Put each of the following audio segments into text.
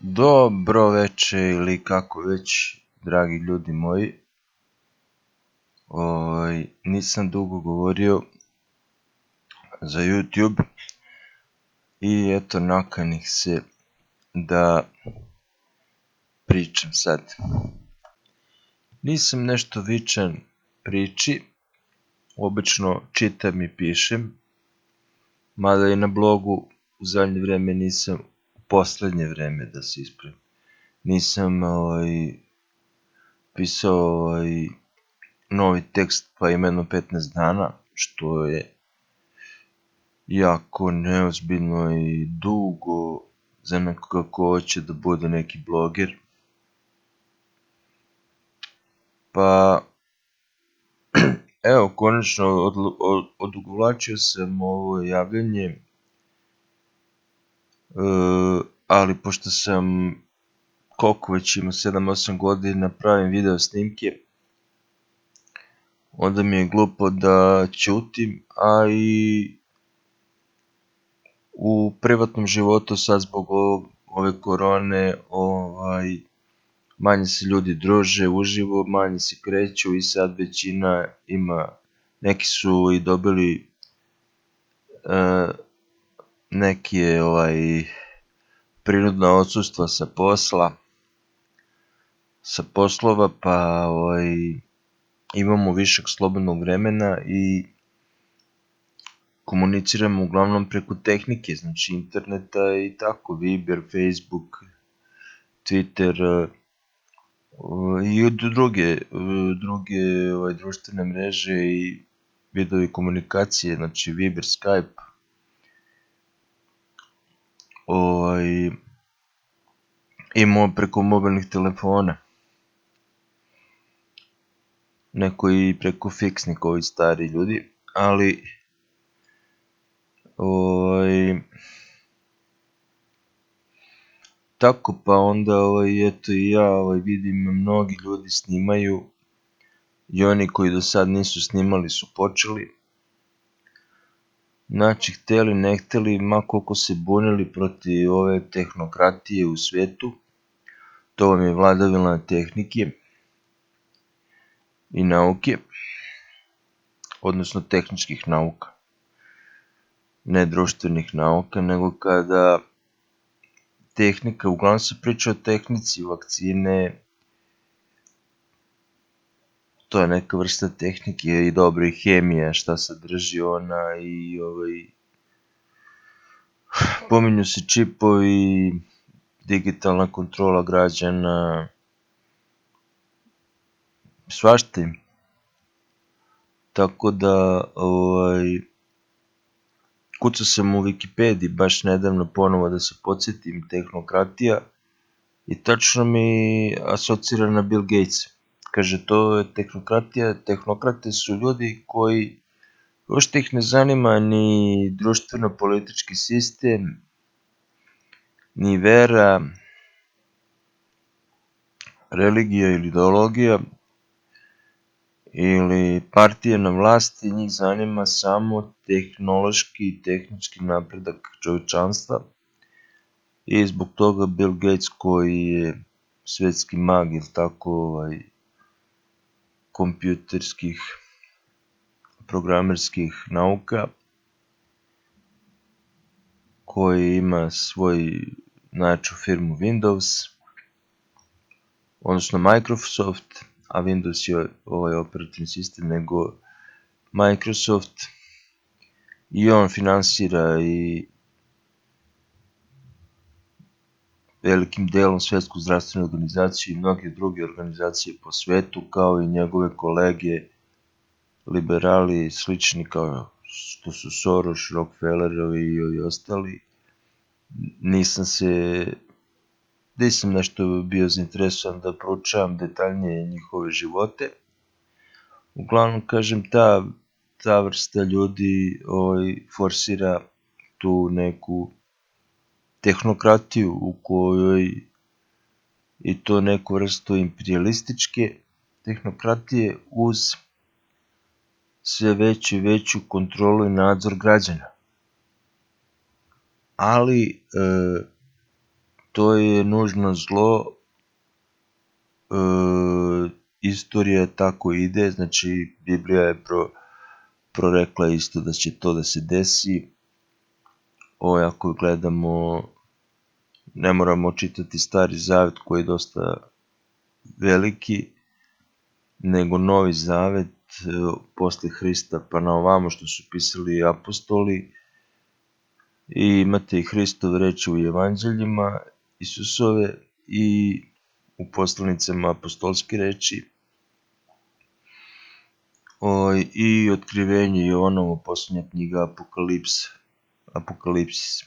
Dobro veče ili kako već, dragi ljudi moji. Nisam dugo govorio za YouTube i eto nakanih se da pričam sad. Nisam nešto vičan priči, obično čitam i pišem, mada i na blogu u zadnje vreme nisam, u poslednje vreme da se ispravim, nisam pisao novi tekst pa ima jedno 15 dana, što je jako neozbiljno i dugo za nekoga ko hoće da bude neki bloger. Pa, evo, konačno odugovlačio sam ovo javljanje, ali pošto sam, koliko već ima, 7-8 godina, pravim video snimke, onda mi je glupo da ćutim, a i u privatnom životu sad zbog ove korone manje se ljudi druže uživo, manje se kreću i sad većina ima, neki su i dobili neke prinudna odsustva sa poslova, pa imamo višak slobodnog vremena i komuniciramo uglavnom preko tehnike, znači interneta i tako, Viber, Facebook, Twitter i druge društvene mreže i vidovi komunikacije, znači Viber, Skype. Imamo preko mobilnih telefona. Neko i preko fiksnih, ovi stari ljudi, ali tako, pa onda eto i ja vidim mnogi ljudi snimaju i oni koji do sad nisu snimali su počeli. Znači, hteli ne hteli, ma koliko se bunili protiv ove tehnokratije u svetu, to vam je vladavina tehnike i nauke, odnosno tehničkih nauka, ne društvenih nauka, nego kada tehnika, uglavnom se priča o tehnici, vakcine, to je neka vrsta tehnike i dobro i hemija, šta sadrži ona i pominju se čipovi, digitalna kontrola građana, svašta im. Tako da, kucao sam u Wikipediji baš nedavno ponovo da se podsjetim tehnokratija i tačno mi asocira na Bill Gates. Kaže, to je tehnokratija, tehnokrate su ljudi koji uopšte ih ne zanima ni društveno-politički sistem, ni vera, religija ili ideologija, ili partije na vlasti, njih zanima samo tehnološki i tehnički napredak čovečanstva i zbog toga Bill Gates, koji je svetski mag ili tako kompjuterskih, programerskih nauka, koji ima svoj najjaču firmu Windows, odnosno Microsoft, a Windows je operativni sistem, nego Microsoft, i on finansira i velikim delom Svetsku zdravstvenu organizaciju i mnoge druge organizacije po svetu, kao i njegove kolege liberali slični kao što su Soros, Rockefellerovi i ostali. Nisam nešto bio zainteresovan da proučavam detaljnije njihove živote. Uglavnom, kažem, ta vrsta ljudi forsira tu neku tehnokratiju u kojoj i to neku vrstu imperialističke tehnokratije uz sve veću i veću kontrolu i nadzor građana. Ali to je nužno zlo, istorija tako ide, znači Biblija je prorekla isto da će to da se desi. Ako gledamo, ne moramo čitati Stari Zavet koji je dosta veliki, nego Novi Zavet posle Hrista pa na ovamo što su pisali apostoli, i imate i Hristove reči u evanđeljima Isusove i u poslanicama apostolske reči, i otkrivenje Jovanovo, posljednja knjiga Apokalipsis.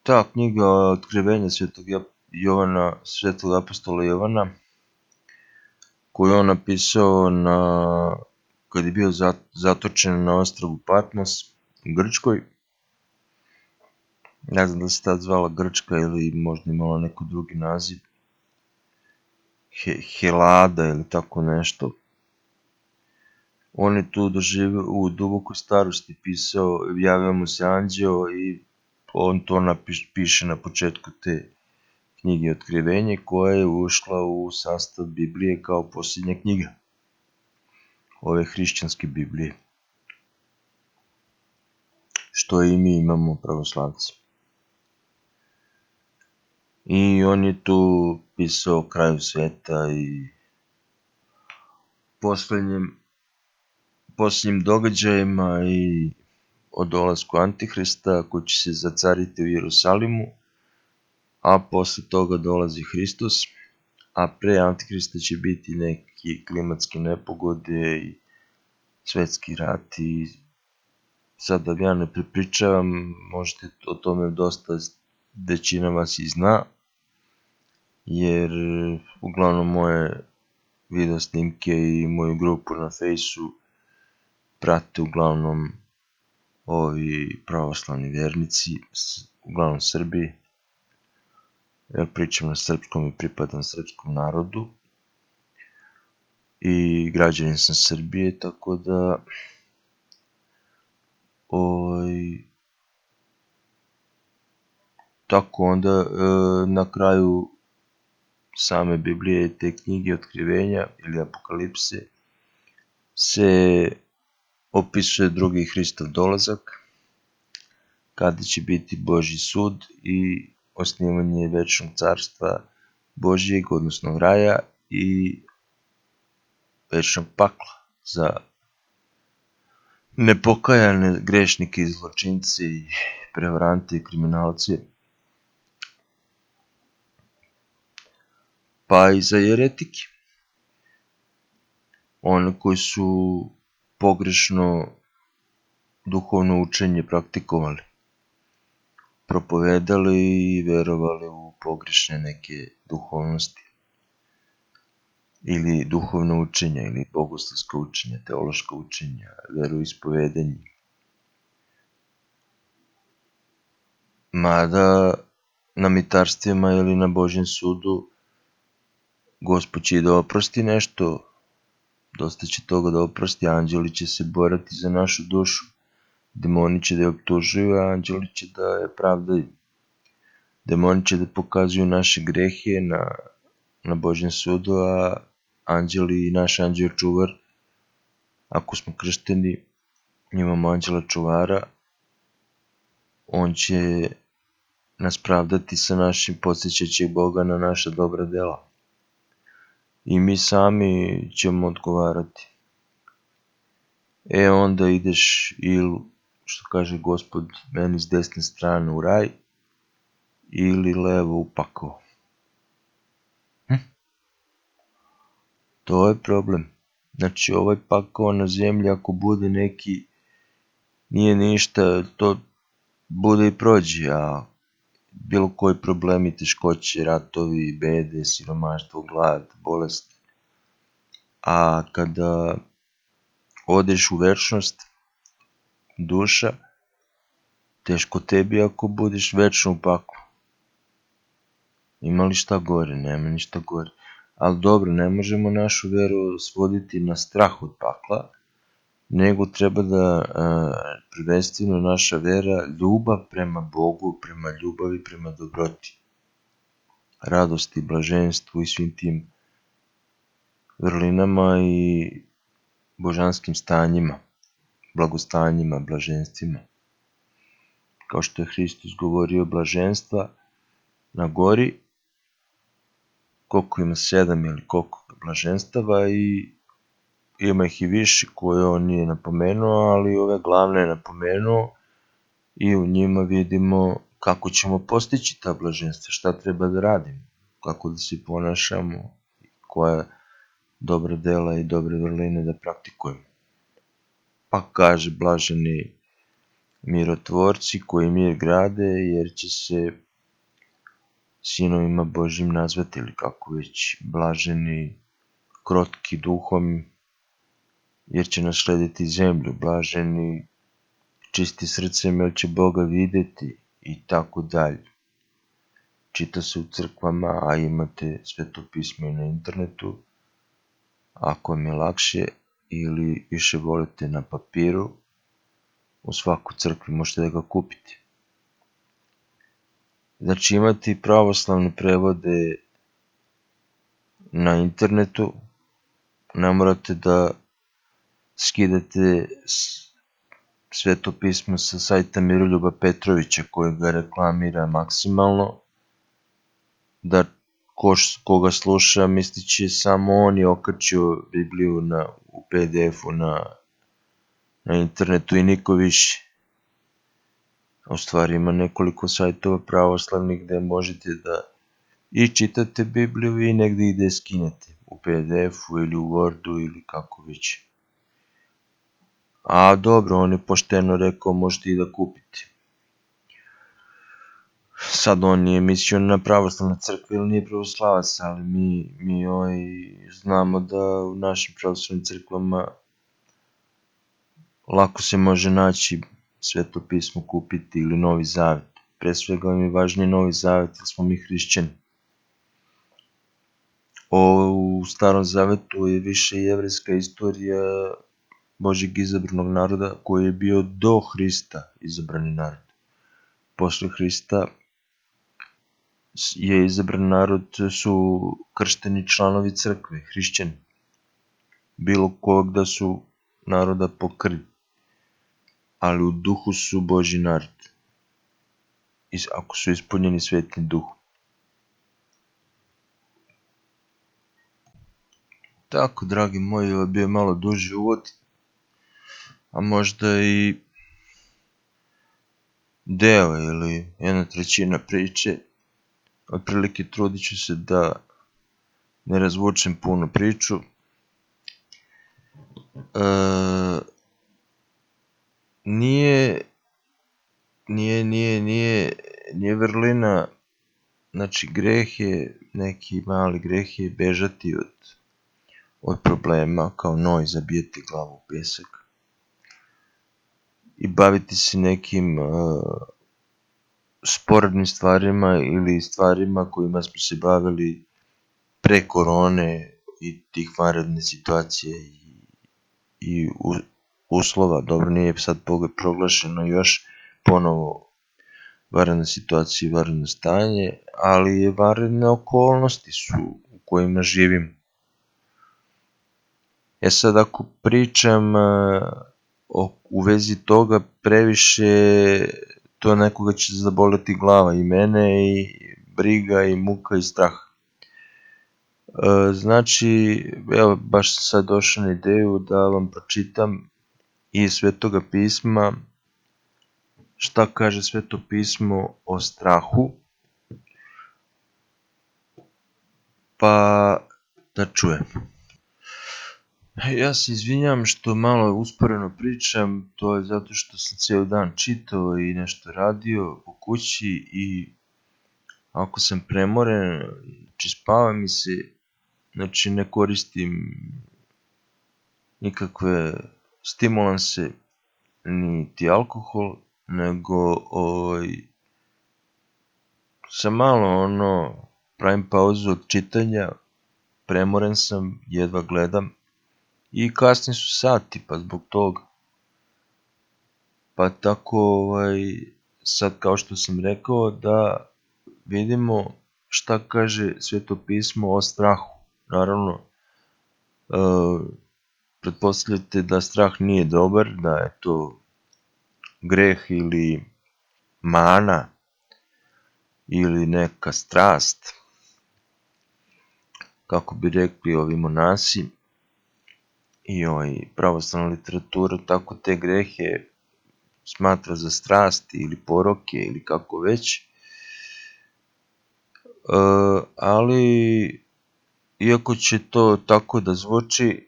Ta knjiga otkrivenja svetog Jovana, svetog apostola Jovana, koju on napisao kad je bio zatočen na ostrvu Patmos u Grčkoj. Ne znam da se tad zvala Grčka ili možda imala neko drugi naziv, Helada ili tako nešto. On je tu doživio u dubokoj starosti, pisao, javio mu se anđeo i on to piše na početku te knjige Otkrivenje, koja je ušla u sastav Biblije kao posljednja knjiga ove hrišćanske Biblije, što i mi imamo pravoslavci. I on je tu pisao o kraju sveta i posljednjim događajima i o dolasku Antihrista koji će se zacariti u Jerusalimu, a posle toga dolazi Hristos, a pre Antihrista će biti neki klimatske nepogode i svetski rat. I sad da ja ne prepričavam, možete o tome dosta većina vas i zna, jer uglavnom moje video snimke i moju grupu na Fejsu prate uglavnom ovi pravoslavni vernici, uglavnom Srbi. Ja pričam na srpskom i pripadam srpskom narodu i građanin sam Srbije, tako da tako onda na kraju same Biblije, te knjige Otkrivenja ili Apokalipse, se opisuje drugi Hristov dolazak, kada će biti Božji sud i osnivanje večnog carstva Božjeg, odnosno raja, i večnog pakla za nepokajane grešnike i zločince i prevarante i kriminalce, pa i za jeretike, one koji su pogrešno duhovno učenje praktikovali, propovedali i verovali u pogrešne neke duhovnosti ili duhovno učenja ili bogoslovsko učenje, teološko učenje, veroispovedanje. Mada na mitarstvima ili na Božjem sudu Gospod će i da oprosti nešto, dosta će toga da oprosti, anđeli će se borati za našu dušu, demoni će da je optužuju, a anđeli će da je pravdaju. Demoni će da pokazuju naše grehe na Božjem sudu, a anđeli i naš anđeo čuvar, ako smo kršteni, imamo anđela čuvara, on će nas pravdati sa našim, podsjećajući Boga na naša dobra dela. I mi sami ćemo odgovarati. Onda ideš ili, što kaže Gospod, meni s desne strane u raj, ili levo u pakao. To je problem. Znači, ovaj pakao na zemlji, ako bude neki, nije ništa, to bude i prođe, a bilo koji problemi, teškoće, ratovi, bede, siromaštvo, glad, bolest. A kada odeš u večnost, duša, teško tebi ako budeš večno u paklu. Ima li šta gore? Nema ništa gore. Ali dobro, ne možemo našu veru svoditi na strah od pakla, nego treba da prvenstveno naša vera, ljubav prema Bogu, prema ljubavi, prema dobroti, radosti, blaženstvu i svim tim vrlinama i božanskim stanjima, blagostanjima, blaženstvima. Kao što je Hristos govorio blaženstva na gori, koliko ima 7 ili koliko blaženstava i ima ih i više koje on nije napomenuo, ali ove glavne je napomenuo i u njima vidimo kako ćemo postići ta blaženstva, šta treba da radimo, kako da se ponašamo, koja dobra dela i dobre vrline da praktikujemo. Pa kaže blaženi mirotvorci koji mir grade jer će se sinovima Božjim nazvati, ili kako već, blaženi krotki duhom jer će naslediti zemlju, blaženi čisti srcem jer će Boga videti i tako dalje. Čita se u crkvama, a imate Sveto pismo i na internetu, ako vam je lakše ili više volite na papiru, u svakoj crkvi možete da ga kupite. Znači imate i pravoslavne prevode na internetu, ne morate da skidate Sveto pismo sa sajta Miroljuba Petrovića koji ga reklamira maksimalno, da koga sluša misliće samo on je okačio Bibliju u PDF-u na internetu i niko više. U stvari ima nekoliko sajtova pravoslavnih gde možete da i čitate Bibliju i negde i da je skinete u PDF-u ili u Wordu ili kako već. A dobro, on je pošteno rekao možete i da kupite. Sad on nije mislio na pravoslavne crkve ili nije pravoslavac, ali mi znamo da u našim pravoslavnim crkvama lako se može naći Sveto pismo kupiti ili Novi Zavet. Pre svega vam je važnije Novi Zavet jer smo mi hrišćani. U Starom Zavetu je više jevrejska istorija Božjeg izabranog naroda koji je bio do Hrista izabrani narod. Posle Hrista je izabran narod su kršteni članovi crkve, hrišćani. Bilo kog da su naroda po krvi, ali u duhu su Božji narod. Ako su ispunjeni Svetim duhom. Tako, dragi moji, ovo je bio malo duži uvod, a možda i deo ili 1/3 priče. Otprilike trudit ću se da ne razvučem puno priču. Nije vrlina, znači greh je, neki mali greh je bežati od problema, kao noj zabijeti glavu u pesak i baviti se nekim sporednim stvarima ili stvarima kojima smo se bavili pre korone i tih vanredne situacije i uslova. Dobro, nije sad proglašeno još ponovo vanredna situacija i vanredno stanje, ali je vanredne okolnosti su u kojima živim. Sad ako pričam u vezi toga previše, to nekoga će zaboleti glava, i mene, i briga, i muka, i strah. Znači, evo, baš sam sad došao na ideju da vam pročitam iz Svetoga pisma šta kaže Sveto pismo o strahu, pa da čujem. Ja se izvinjam što malo usporeno pričam, to je zato što sam cijel dan čitao i nešto radio po kući i ako sam premoren, znači spava mi se, znači ne koristim nikakve stimulanse, niti alkohol, nego sam malo pravim pauzu od čitanja, premoren sam, jedva gledam i kasni su sati, pa zbog toga. Pa tako sad kao što sam rekao da vidimo šta kaže Sveto pismo o strahu. Naravno, pretpostavljate da strah nije dobar, da je to greh ili mana ili neka strast, kako bi rekli ovi monasi i pravoslavna literatura, tako te grehe smatra za strasti ili poroke ili kako već. Ali iako će to tako da zvuči,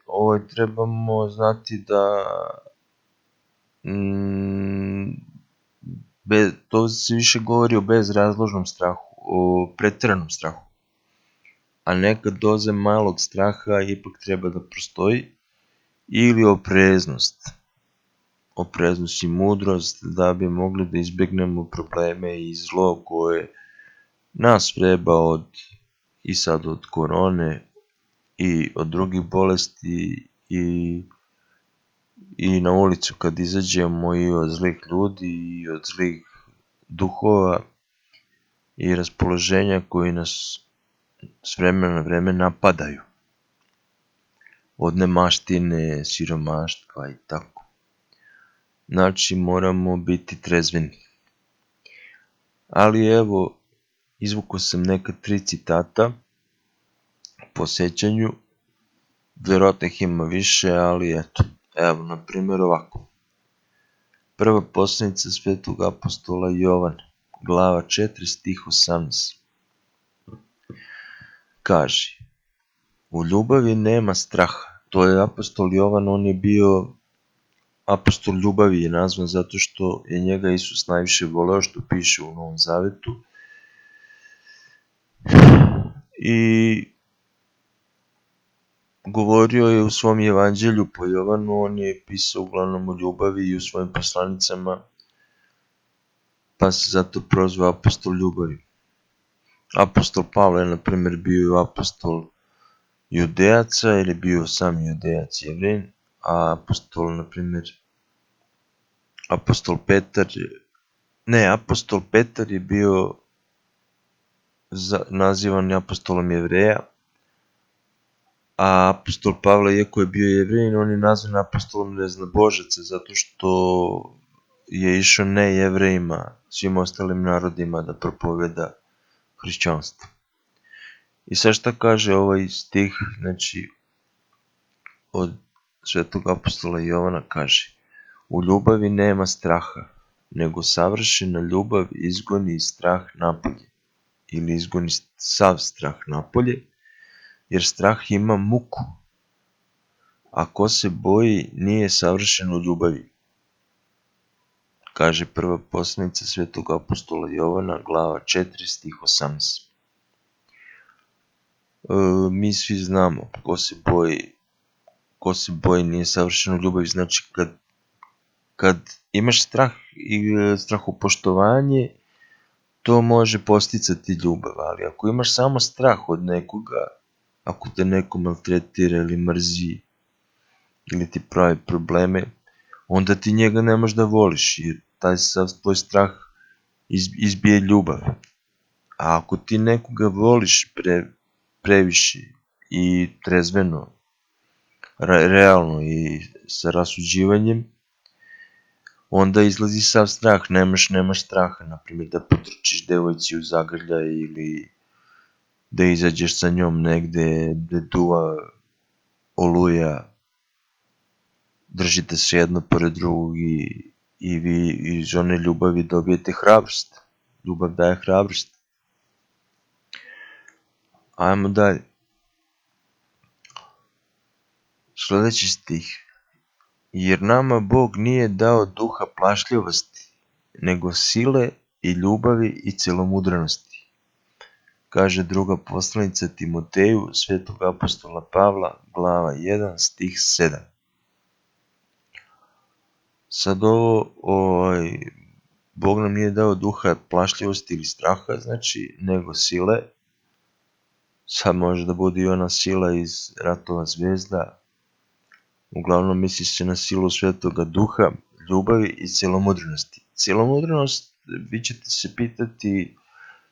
trebamo znati da to se više govori o bezrazložnom strahu, o pretjeranom strahu. A neka doza malog straha ipak treba da postoji, ili opreznost. Opreznost i mudrost da bi mogli da izbjegnemo probleme i zlo koje nas vreba i sad od korone i od drugih bolesti i na ulicu kad izađemo i od zlih ljudi i od zlih duhova i raspoloženja koji nas s vremena na vreme napadaju. Od nemaštine, siromaštva i tako. Znači moramo biti trezveni. Ali evo, izvukao sam neka 3 citata po sećanju. Vjerojatno ih ima više, ali eto. Evo, na primjer ovako. Prva poslanica Svetog apostola Jovana, glava 4, stih 18. Kaže, u ljubavi nema straha. To je apostol Jovan, on je bio apostol ljubavi, je nazvan zato što je njega Isus najviše voleo, što piše u Novom Zavetu. I govorio je u svom evanđelju po Jovanu, on je pisao uglavnom o ljubavi i u svojim poslanicama, pa se zato prozvao apostol ljubavi. Apostol Pavle je, na primjer, bio apostol Judejaca, ili bio sam Judejac Jevrin, a apostol Petar je bio nazivan apostolom Jevreja, a apostol Pavle, iako je bio Jevrin, on je nazvan apostolom neznabožaca, zato što je išao ne Jevrejima, svim ostalim narodima da propoveda hrišćanstvo. I sad šta kaže ovaj stih, znači od Svetog apostola Jovana, kaže, u ljubavi nema straha, nego savršena ljubav izgoni strah napolje, ili izgoni sav strah napolje, jer strah ima muku, a ko se boji nije savršen u ljubavi. Kaže prva poslanica Svetog apostola Jovana, glava 4, stih 18. Mi svi znamo, ko se boji nije savršen u ljubavi. Znači kad imaš strah i strahopoštovanje, to može posticati ljubav, ali ako imaš samo strah od nekoga, ako te neko maltretira ili mrzi ili ti pravi probleme, onda ti njega ne možeš da voliš, jer taj sav tvoj strah izbije ljubav. A ako ti nekoga voliš previše i trezveno, realno i sa rasuđivanjem, onda izlazi sav strah, nemaš straha, naprimjer da potrčiš devojci u zagrljaj ili da izađeš sa njom negde gde duva oluja, držite se jedno pored drugog i vi iz one ljubavi dobijete hrabrost. Ljubav daje hrabrost. Ajmo dalje. Sljedeći stih. Jer nama Bog nije dao duha plašljivosti, nego sile i ljubavi i celomudranosti. Kaže druga poslanica Timoteju, Svetog apostola Pavla, glava 1, stih 7. Sad Bog nam nije dao duha plašljivosti ili straha, znači, nego sile. Sad može da bude i ona sila iz Ratova zvezda. Uglavnom misli se na silu Svetoga Duha, ljubavi i cjelomudrenosti. Cjelomudrenost, vi ćete se pitati,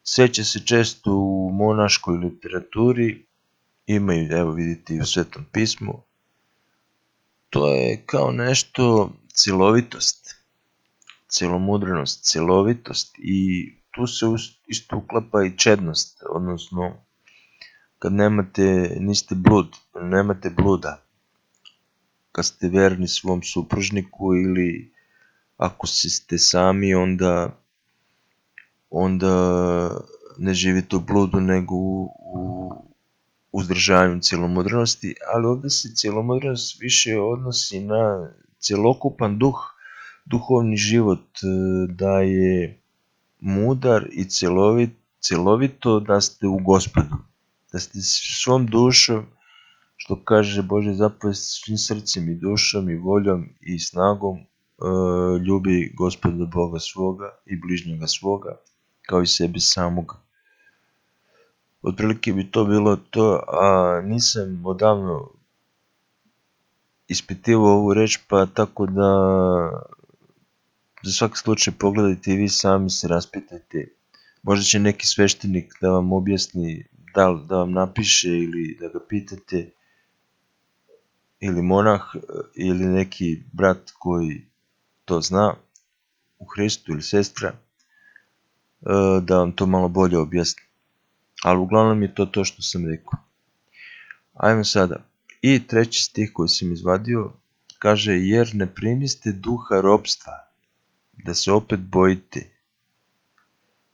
sreće se često u monaškoj literaturi, imaju, evo vidite i u Svetom pismu, to je kao nešto cjelovitost, cjelomudrenost, cjelovitost i tu se isto uklapa i čednost, odnosno kad niste nemate bluda, kad ste verni svom supružniku ili ako ste sami onda ne živite u bludu nego u uzdržavanju cjelomudrenosti, ali ovdje se cjelomudrenost više odnosi na cjelokupan duhovni život, da je mudar i cjelovito da ste u Gospodu, da ste svom dušom, što kaže Božja zapovijed, svim srcem i dušom i voljom i snagom ljubi Gospoda Boga svoga i bližnjega svoga kao i sebi samoga. Otprilike bi to bilo to, a nisam odavno ispitivao ovu reč, pa tako da za svaki slučaj pogledajte i vi sami se raspitajte. Možda će neki sveštenik da vam objasni, da vam napiše ili da ga pitate, ili monah ili neki brat koji to zna u Hristu ili sestra, da vam to malo bolje objasni. Ali uglavnom je to što sam rekao. Ajmo sada. I treći stih koji sam izvadio kaže: jer ne primiste duha ropstva, da se opet bojite.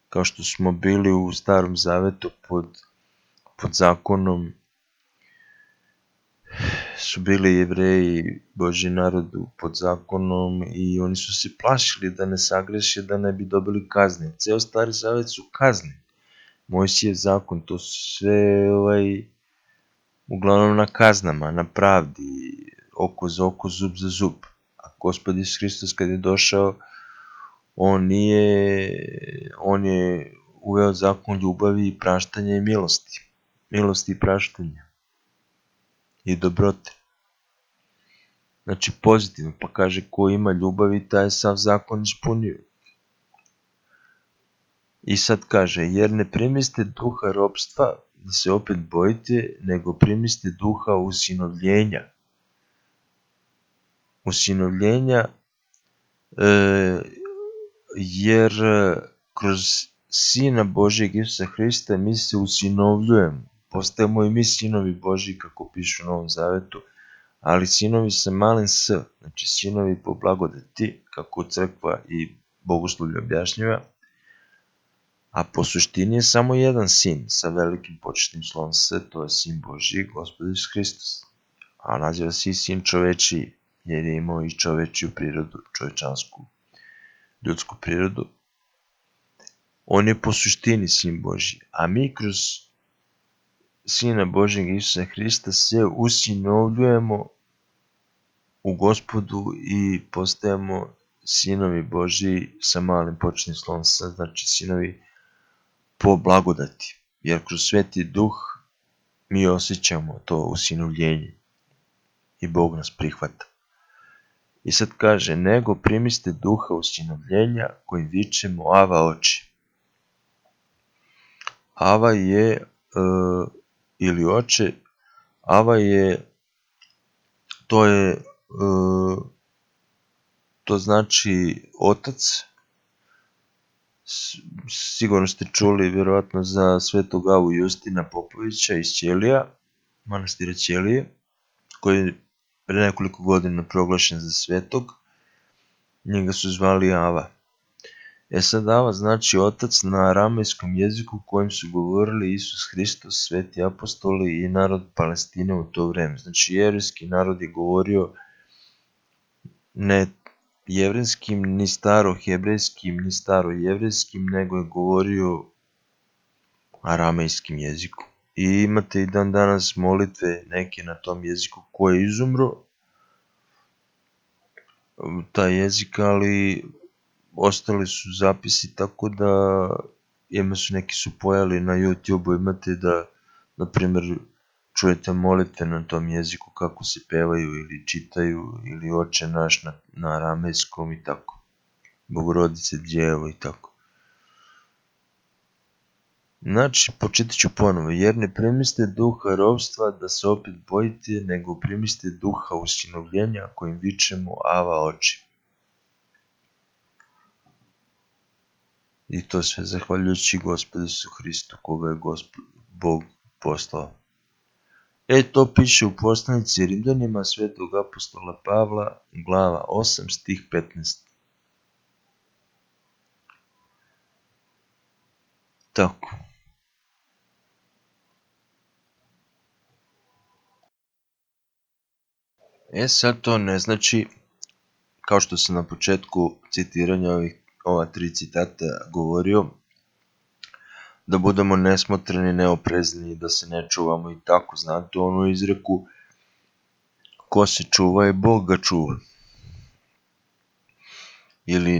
Kao što smo bili u Starom Zavetu pod zakonom, su bili Jevreji, Božji narod pod zakonom i oni su se plašili da ne sagreše, da ne bi dobili kazne. Ceo Stari Zavet su kazne. Mojsijev zakon, to su sve uglavnom na kaznama, na pravdi, oko za oko, zub za zub. A Gospod Isus Hristos kad je došao, on je uveo zakon ljubavi i praštanja i milosti. Milosti i praštanja. I dobrote. Znači pozitivno, pa kaže ko ima ljubavi, taj je sav zakon ispunio. I sad kaže, jer ne primiste duha ropstva, da se opet bojite, nego primiste duha usinovljenja. Usinovljenja, jer kroz Sina Božjeg Isusa Hrista mi se usinovljujemo. Postajemo i mi sinovi Božji, kako piše u Novom Zavetu, ali sinovi sa malim s, znači sinovi po blagodati, kako crkva i bogoslovlje objašnjava, a po suštini je samo jedan sin sa velikim početnim slovom S, to je sin Božji, Gospod Isus Hristos. A naziva se i sin čovečiji, jer je imao i čovečiju prirodu, čovečansku, ljudsku prirodu. On je po suštini sin Božji, a mi kroz Sina Božjeg Isusa Hrista se usinovljujemo u Gospodu i postajemo sinovi Božji sa malim početnim slovom S, znači sinovi po blagodati, jer kroz Sveti Duh mi osjećamo to usinovljenje i Bog nas prihvata. I sad kaže, nego primiste duha usinovljenja kojim vičemo Ava oče. Ava je, ili oče, Ava je, to znači otac. Sigurno ste čuli vjerojatno za svetog Avu Justina Popovića iz Ćelija, manastira Ćelije, koji je pre nekoliko godina proglašen za svetog. Njega su zvali Ava. Sad Ava znači otac na aramejskom jeziku kojim su govorili Isus Hristos, sveti apostoli i narod Palestine u to vreme. Znači jevrejski narod je govorio ne jevrejskim, ni starohebrejskim, ni starojevrejskim, nego je govorio aramejskim jezikom. I imate i dan danas molitve neke na tom jeziku koje izumru, taj jezik, ali ostali su zapisi, tako da su neki su pojeli na YouTube-u, imate da, na primjer, čujete molitve na tom jeziku kako se pevaju ili čitaju ili Oče naš na aramejskom i tako. Bogorodice Djevo i tako. Znači, početit ću ponovo, jer ne primiste duha ropstva da se opet bojite, nego primiste duha usinovljenja kojim vičemo Ava Oče. I to sve zahvaljujući Gospodu Isu Hristu, koga je Bog poslao. To piše u poslanici Rimljanima svetog apostola Pavla, glava 8, stih 15. Tako. Sad to ne znači, kao što sam na početku citiranja ova 3 citata govorio, da budemo nesmotreni, neoprezni, da se ne čuvamo i tako. Znate onu izreku, ko se čuva je Bog ga čuva. Ili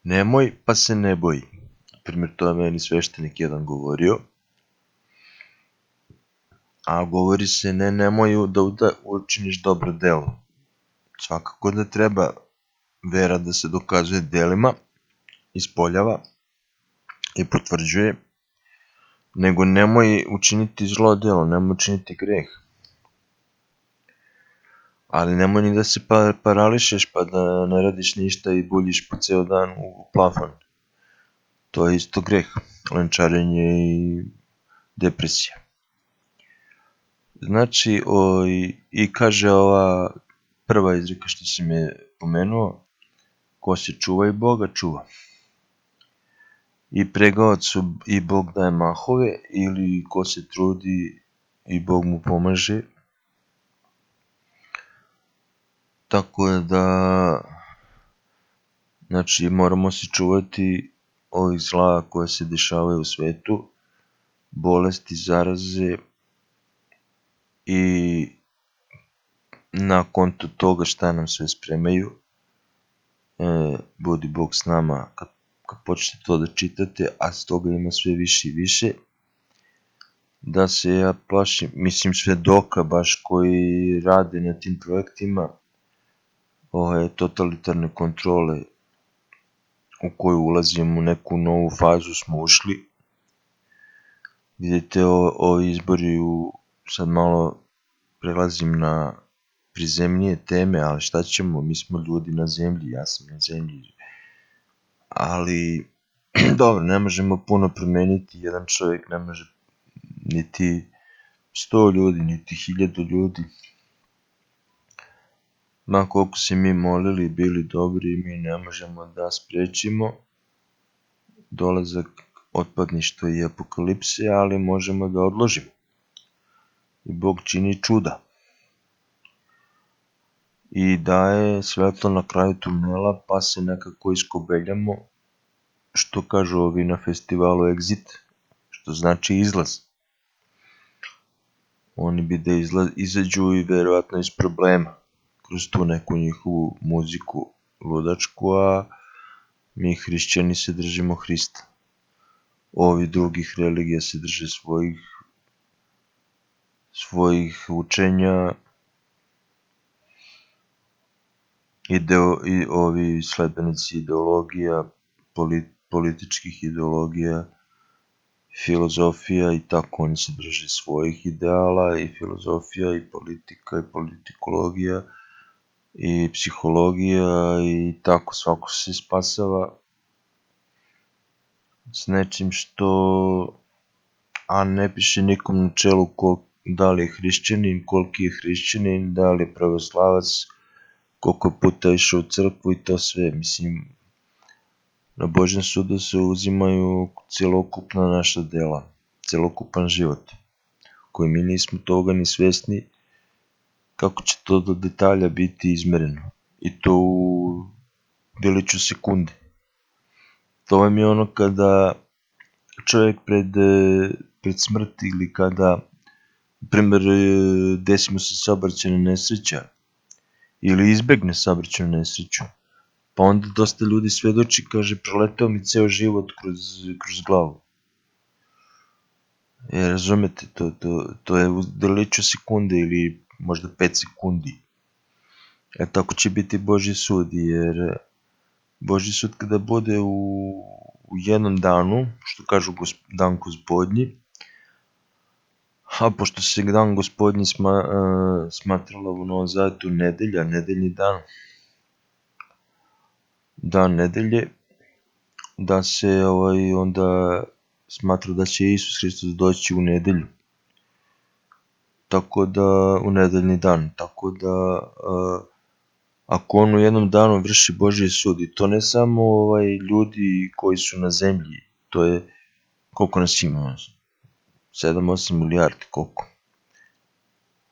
nemoj pa se ne boji. Primjer, to je meni sveštenik jedan govorio. A govori se nemoj da učiniš dobro delo. Svakako da treba vera da se dokazuje delima, ispoljava i potvrđuje, nego nemoj učiniti zlo delo, nemoj učiniti greh. Ali nemoj ni da se parališeš pa da ne radiš ništa i buljiš po ceo dan u plafon. To je isto greh, lenčarenje i depresija. Znači, i kaže ova prva izreka što sam je pomenuo, ko se čuva i Boga čuva. I pregaocu i Bog daje mahove, ili ko se trudi i Bog mu pomaže. Tako je da, znači, moramo se čuvati ovih zla koje se dešavaju u svetu, bolesti, zaraze i na konto toga šta nam sve spremaju. Budi Bog s nama kad počnete to da čitate, a s toga ima sve više i više. Da se ja plašim, mislim svedoka baš koji rade na tim projektima, totalitarne kontrole u koju ulazimo, u neku novu fazu smo ušli. Vidite, ovi izbori, sad malo prelazim na prizemnije teme, ali šta ćemo, mi smo ljudi na zemlji, ja sam na zemlji. Ali, dobro, ne možemo puno promeniti, jedan čovjek ne može niti 100 ljudi, niti 1000 ljudi. Ma koliko se mi molili, bili dobri, mi ne možemo da sprečimo dolazak otpadništva i apokalipse, ali možemo da odložimo. I Bog čini čuda. I daje svetlo na kraju tunela, pa se nekako iskobeljamo, što kažu ovi na festivalu Exit, što znači izlaz. Oni bi da izađu i verovatno iz problema, kroz tu neku njihovu muziku ludačku, a mi hrišćani se držimo Hrista. Ovi drugih religija se drže svojih učenja, i ovi sledbenici ideologija, političkih ideologija, filozofija i tako, oni se drže svojih ideala i filozofija i politika i politikologija i psihologija i tako, svako se spasava s nečim što, a ne piše nikom na čelu da li je hrišćanin, koliki je hrišćanin, da li je pravoslavac, koliko puta išao u crkvu i to sve. Mislim, na Božjem sudu se uzimaju celokupna naša dela, celokupan život, koji mi nismo toga ni svesni kako će to do detalja biti izmereno. I to u deliću sekunde. To vam je ono kada čovjek pred smrti ili kada, na primjer, desi mu se saobraćajna nesreća ili izbegne saobraćajnu nesreću, pa onda dosta ljudi svedoči, kaže, proletao mi ceo život kroz glavu. Razumete, to je u deliću sekunde ili možda 5 sekundi. Tako će biti Božji sud, jer Božji sud kada bude u jednom danu, što kažu dan Gospodnji, a pošto se dan Gospodnji smatrala u Novom Zavetu nedelja, nedeljni dan nedelje, da se onda smatra da će Isus Hristos doći u nedelju, tako da u nedeljni dan, tako da ako on u jednom danu vrši Božji sud, i to ne samo ljudi koji su na zemlji, to je koliko nas ima, 7-8 milijardi, koliko.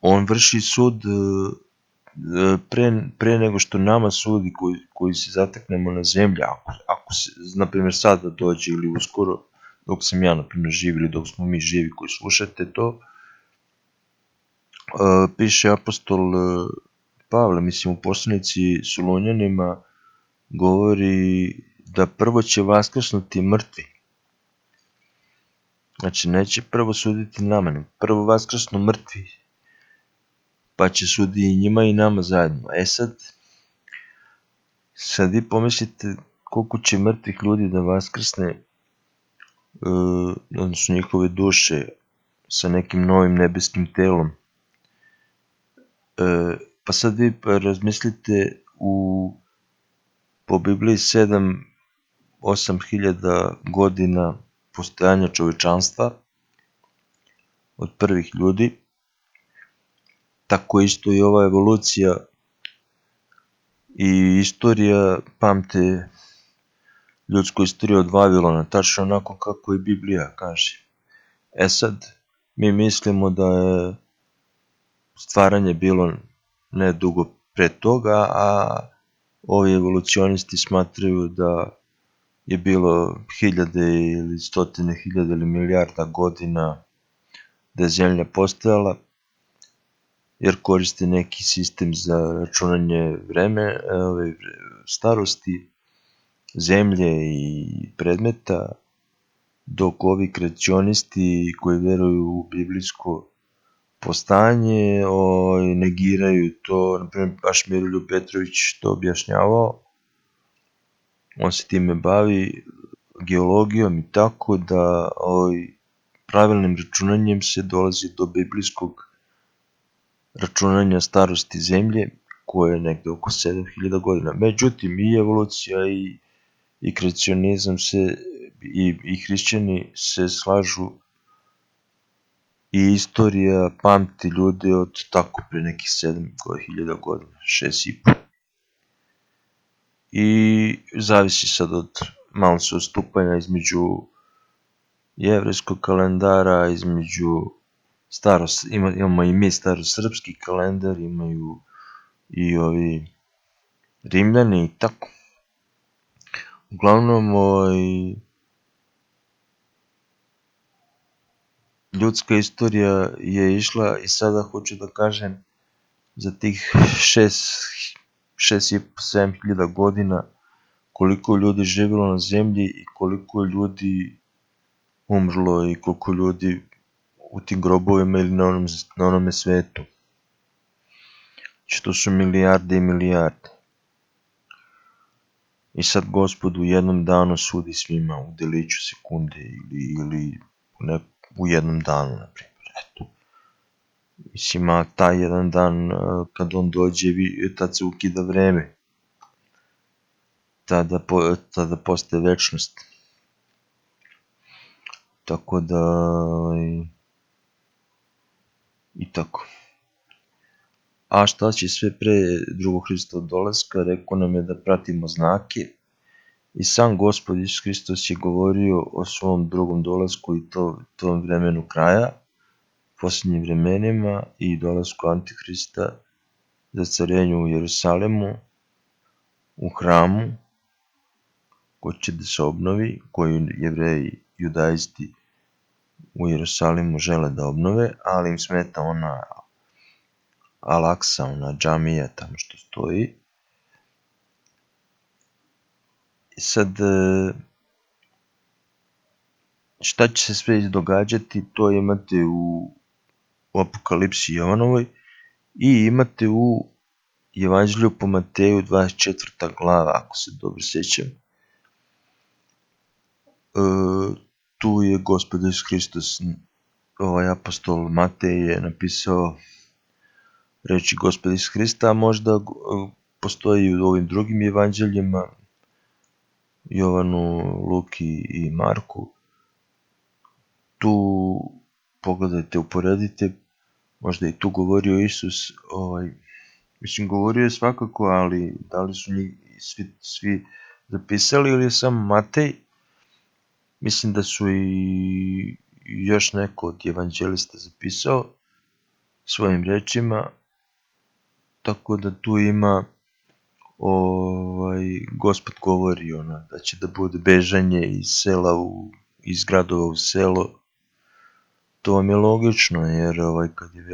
On vrši sud pre nego što nama sudi koji se zateknemo na zemlji, ako se, na primjer, sada dođe ili uskoro, dok sam ja, na primjer, živ ili dok smo mi živi koji slušate to, piše apostol Pavle, mislim u poslanici Solunjanima, govori da prvo će vaskrsnuti mrtvi. Znači, neće prvo suditi nama, nego prvo vaskrsnu mrtvi, pa će sudi i njima i nama zajedno. Sad vi pomislite koliko će mrtvih ljudi da vaskrsne, odnosno njihove duše sa nekim novim nebeskim telom. Pa sad vi razmislite po Bibliji 7-8 hiljada godina postojanja čovečanstva od prvih ljudi, tako isto i ova evolucija i istorija pamte ljudsku istoriju od Vavilona, tačno onako kako i Biblija kaže. Sad, mi mislimo da je stvaranje bilo ne dugo pre toga, a ovi evolucionisti smatraju da je bilo hiljade ili stotine hiljada ili milijarda godina da je Zemlja postojala, jer koriste neki sistem za računanje starosti Zemlje i predmeta, dok ovi kreacionisti koji veruju u biblijsko postojanje negiraju to. Naprimjer, baš Miroljub Petrović to objašnjavao, on se time bavi geologijom i tako da pravilnim računanjem se dolazi do biblijskog računanja starosti Zemlje, koje je negde oko 7000 godina. Međutim, i evolucija i kreacionizam i hrišćani se slažu, i istorija pamti ljude od tako pre nekih 7000 godina, 6,5. I zavisi sad malo se odstupanja između jevrejskog kalendara, između imamo i mi starosrpski kalendar, imaju i ovi Rimljani i tako. Uglavnom, ljudska istorija je išla, i sada hoću da kažem, za tih 6,5-7 hiljada godina koliko ljudi živjelo na zemlji i koliko ljudi umrlo i koliko ljudi u tim grobovima ili na onome svetu. Što su milijarde i milijarde. I sad Gospod u jednom danu sudi svima u deliću sekunde ili u jednom danu, na primjer. Eto. Mislim, a taj jedan dan kad on dođe, tad se ukida vreme. Tada postaje večnost. Tako da i tako. A šta će sve pre drugog Hristovog dolaska, rekao nam je da pratimo znake, i sam Gospod Isus Hristos je govorio o svom drugom dolasku i tom vremenu kraja, posljednjim vremenima i dolasku Antihrista, za carenju u Jerusalemu, u hramu, koji će da se obnovi, koji Jevreji, judaisti u Jerusalimu žele da obnove, ali im smeta ona Al-Aksa, ona džamija tamo što stoji. I sad, šta će se sve izdogađati, to imate u Apokalipsi Jovanovoj i imate u Evanđelju po Mateju 24. glava, ako se dobro sjećam. Tu je Gospod Isus Hristos, apostol Matej je napisao reči Gospoda Isusa Hrista, a možda postoji u ovim drugim evanđeljima, Jovanu, Luki i Marku. Tu pogledajte, uporedite, možda i tu govorio Isus, govorio je svakako, ali da li su njih svi zapisali ili je samo Matej? Mislim da su i još neko od evanđelista zapisao svojim rečima, tako da tu ima Gospod govori da će da bude bežanje iz sela iz gradova u selo. To vam je logično, jer kad je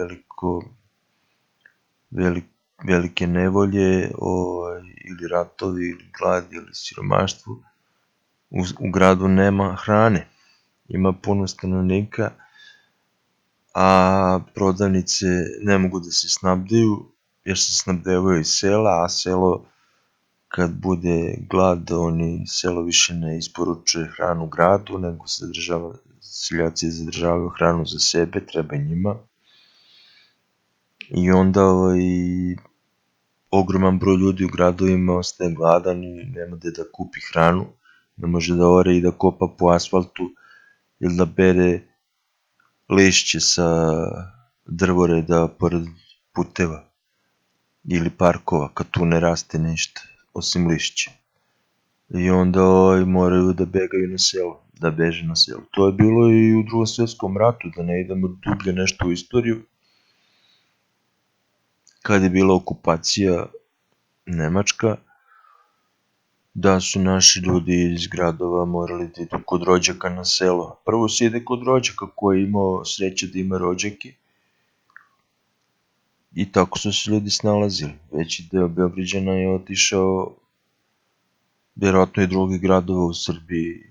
velike nevolje ili ratovi ili glad ili siromaštvo, u gradu nema hrane, ima puno stanovnika, a prodavnice ne mogu da se snabdeju jer se snabdevaju iz sela, a selo kad bude glad, selo više ne isporučuje hranu gradu, nego seljaci zadržavaju hranu za sebe, treba njima. I onda ogroman broj ljudi u gradovima ostaje gladan i nema gde da kupi hranu, ne može da ore i da kopa po asfaltu ili da bere lišće sa drvoreda pored puteva ili parkova, kad tu ne raste ništa osim lišća. I onda moraju da begaju na selo, da beže na selo. To je bilo i u Drugom svjetskom ratu, da ne idemo dublje nešto u istoriju. Kad je bila okupacija Nemačka, da su naši ljudi iz gradova morali da idu kod rođaka na selo. Prvo se ide kod rođaka koji je imao sreće da ima rođake. I tako su se ljudi snalazili. Veći deo Beograđana je otišao vjerojatno i drugih gradova u Srbiji,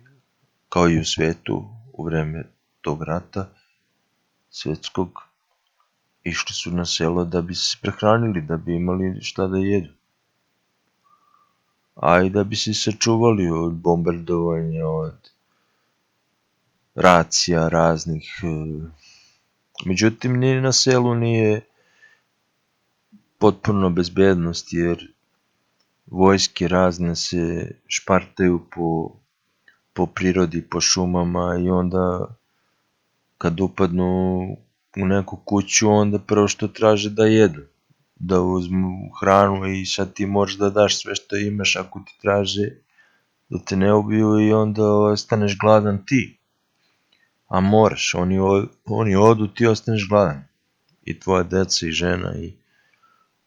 kao i u svetu, u vreme tog rata svetskog, išli su na selo da bi se prehranili, da bi imali šta da jedu. A i da bi se sačuvali od bombardovanja, od racija raznih. Međutim, ni na selu nije potpuno bezbednost, jer vojske razne se špartaju po prirodi, po šumama i onda kad upadnu u neku kuću, onda prvo što traže da jedu, da uzmu hranu i sad ti možeš da daš sve što imaš ako ti traže da te ne ubiju i onda ostaneš gladan ti. A moraš, oni odu, ti ostaneš gladan. I tvoja deca i žena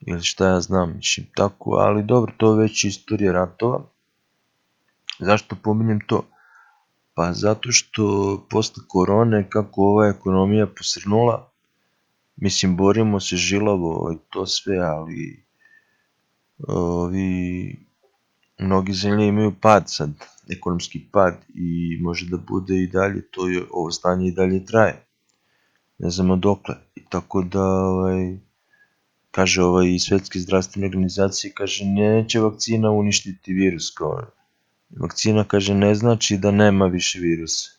ili šta ja znam, mislim tako, ali dobro, to je već istorija ratova. Zašto pominjem to? Pa zato što posle korone, kako ova ekonomija posrnula, mislim, borimo se žilavo to sve, ali mnogi zemlje imaju pad sad, ekonomski pad i može da bude i dalje, ovo stanje i dalje traje. Ne znamo dokle. I tako da, kaže i Svetske zdravstvene organizacije, kaže neće vakcina uništiti virus, vakcina, kaže, ne znači da nema više virusa.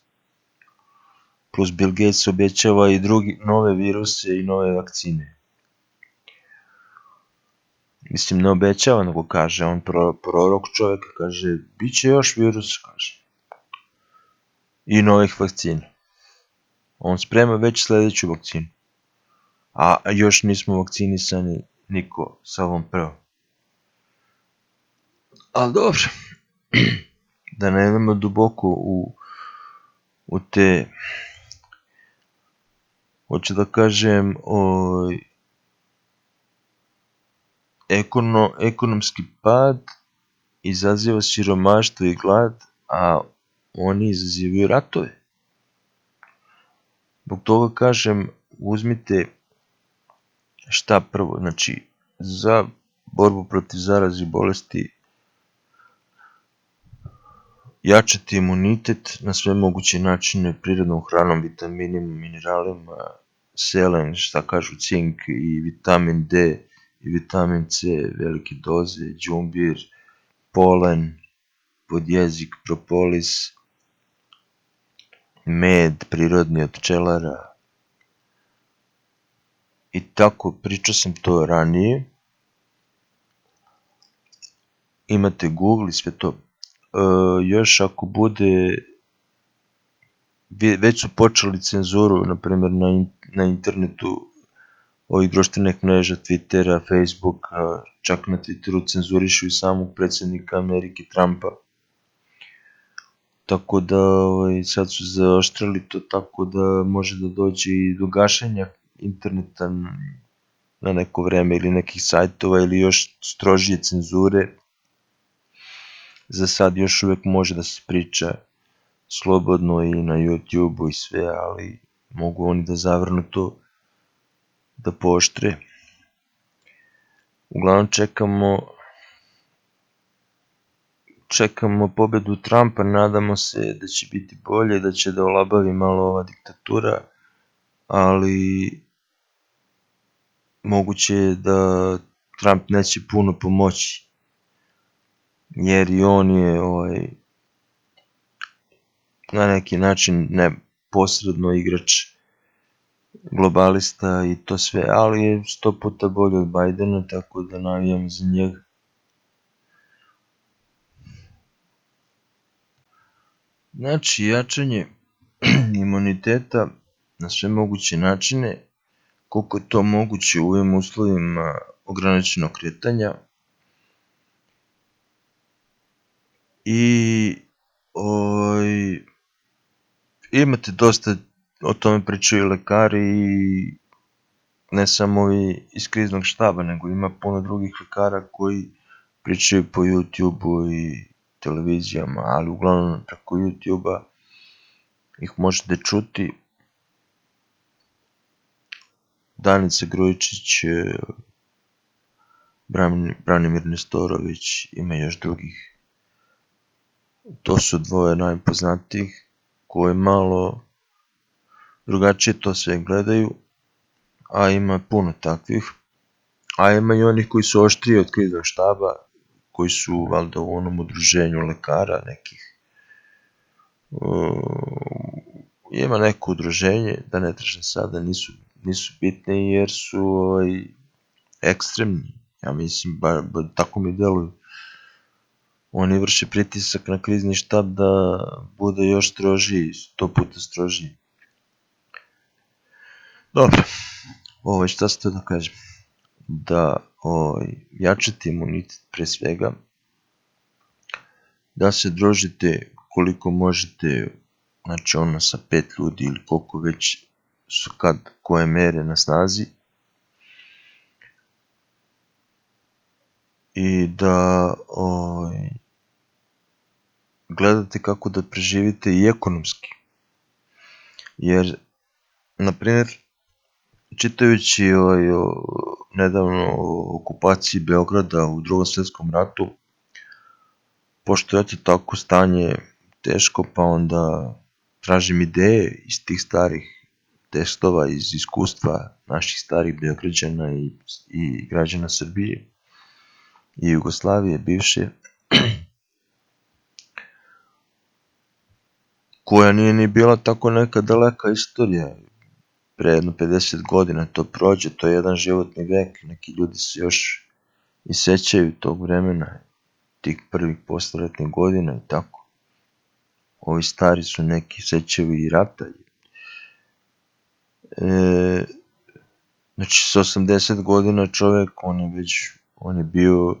Plus Bill Gates obećava i nove viruse i nove vakcine. Mislim, ne obećava, nego kaže, on prorok čovjek, kaže, bit će još virusa, kaže. I novih vakcina. On sprema već sledeću vakcinu. A još nismo vakcinisani niko sa ovom prvom. Ali dobro, da ne idemo duboko u te, hoću da kažem, ekonomski pad izaziva siromaštvo i glad, a oni izazivaju ratove. Zbog toga kažem, uzmite šta prvo, znači za borbu protiv zarazi bolesti jačati imunitet na sve moguće načine prirodnom hranom, vitaminima, mineralima, selen, šta kažu, cink i vitamin D i vitamin C, velike doze, đumbir, polen, podjezik, propolis, med prirodni od pčelara. I tako, pričao sam to ranije. Imate Google i sve to. Još ako bude, već su počeli cenzuru, na primjer na internetu, ovih društvenih mreža, Twittera, Facebooka, čak na Twitteru cenzurišu i samog predsjednika Amerike Trumpa. Tako da sad su zaoštrili to tako da može da dođe i do gašenja interneta na neko vreme ili nekih sajtova ili još strožije cenzure. Za sad još uvijek može da se priča slobodno i na YouTube-u i sve, ali mogu oni da zavrnu to, da pooštre. Uglavnom čekamo pobedu Trumpa, nadamo se da će biti bolje, da će da olabavi malo ova diktatura, ali moguće je da Trump neće puno pomoći, jer i on je na neki način posredno igrač, globalista i to sve, ali je 100 puta bolje od Bidena, tako da navijam za njega. Znači, jačanje imuniteta na sve moguće načine, koliko je to moguće u ovim uslovima ograničenog kretanja. I imate dosta, o tome pričaju lekari i ne samo ovi iz kriznog štaba, nego ima puno drugih lekara koji pričaju po YouTube-u i televizijama, ali uglavnom preko YouTube-a ih možete čuti. Danica Grujičić, Branimir Nestorović, ima još drugih. To su dvoje najpoznatijih koji malo drugačije to sve gledaju, a ima puno takvih. A ima i onih koji su oštriji od kriznog štaba, koji su valjda u onom udruženju lekara nekih. Ima neko udruženje, da ne tražem sada, nisu bitne jer su ekstremni. Ja mislim, tako mi deluju. Oni vrše pritisak na krizni štab da bude još strožiji, 100 puta strožiji. Dobro, šta se to da kažem? Da jačate imunitet pre svega, da se družite koliko možete, znači sa 5 ljudi ili koliko već su koje mere na snazi, i da gledate kako da preživite i ekonomski. Jer, na primjer, čitajući nedavno o okupaciji Beograda u Drugom svjetskom ratu, pošto je tako stanje teško, pa onda tražim ideje iz tih starih tekstova, iz iskustva naših starih Beograđana i građana Srbije i Jugoslavije bivše, koja nije ni bila tako neka daleka istorija. Pre jedno 50 godina to prođe, to je jedan životni vek, neki ljudi se još i sećaju tog vremena, tih prvih posleratnih godina i tako. Ovi stari su neki sećaju i rata. Znači, s 80 godina čovjek, on je bio,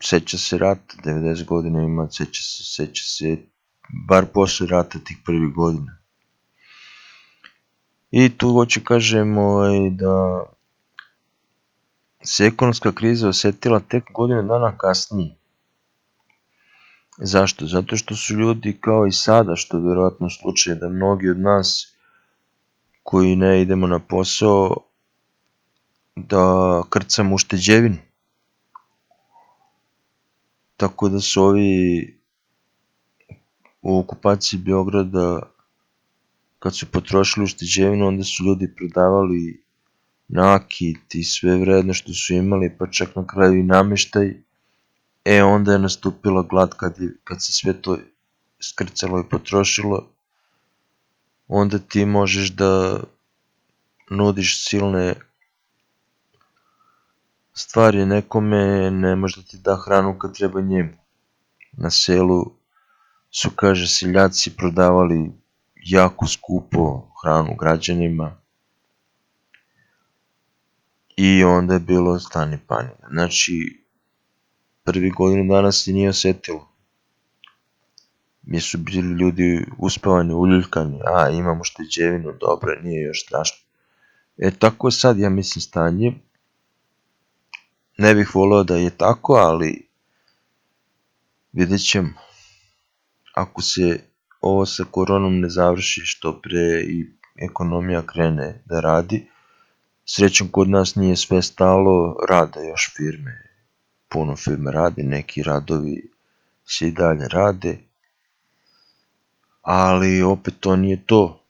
seća se rata, 90 godina ima, seća se bar posle rata tih prvih godina. I tu hoću kažem da se ekonomska kriza osetila tek godinu dana kasnije. Zašto? Zato što su ljudi kao i sada, što je vjerojatno slučaj da mnogi od nas koji ne idemo na posao, da krcamo ušteđevinu. Tako da su ovi u okupaciji Beograda, kad su potrošili ušteđevinu, onda su ljudi prodavali nakit i sve vredno što su imali, pa čak na kraju i namještaj. Onda je nastupila glad kad se sve to skrcalo i potrošilo. Onda ti možeš da nudiš silne stvari nekome, ne može da ti da hranu kad treba njemu. Na selu su, kaže, seljaci prodavali jako skupo hranu građanima i onda je bilo stani pani. Znači, prvi godinu dana se nije osjetilo. Mi su bili ljudi uspavani, uljuljkani, imamo ušteđevinu, dobro, nije još strašno. Tako je sad, ja mislim, stanje. Ne bih voleo da je tako, ali vidjet ćemo. Ako se ovo sa koronom ne završi što pre i ekonomija krene da radi, srećom kod nas nije sve stalo, rade još firme, puno firme radi, neki radovi se i dalje rade, ali opet to nije to.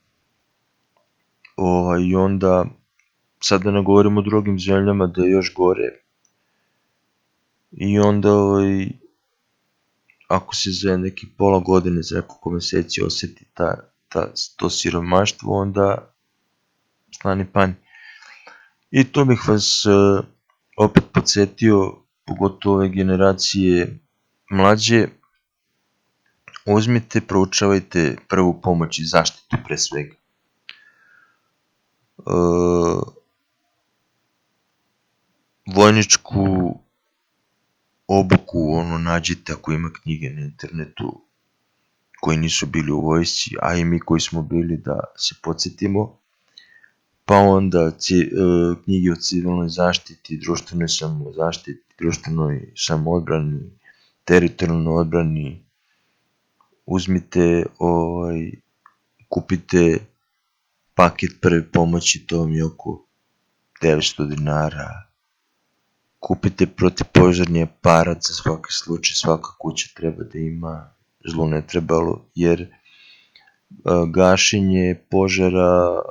I onda, sad da ne govorimo o drugim zemljama da je još gore, i onda ako se za neki pola godine, za nekoliko meseci osjeti to siromaštvo, onda stani panj. I to bih vas opet podsjetio, pogotovo ove generacije mlađe, uzmite, proučavajte prvu pomoć i zaštitu pre svega. Vojničku obuku, nađite ako ima knjige na internetu koji nisu bili u vojsci, a i mi koji smo bili, da se podsjetimo. Pa onda knjige o civilnoj zaštiti, društvenoj samozaštiti, društvenoj samoodbrani, teritorijalnoj odbrani. Uzmite, kupite paket prve pomoći, to vam je oko 900 dinara. Kupite protivpožarni aparat za svaki slučaj, svaka kuća treba da ima, zlo ne trebalo, jer gašenje požara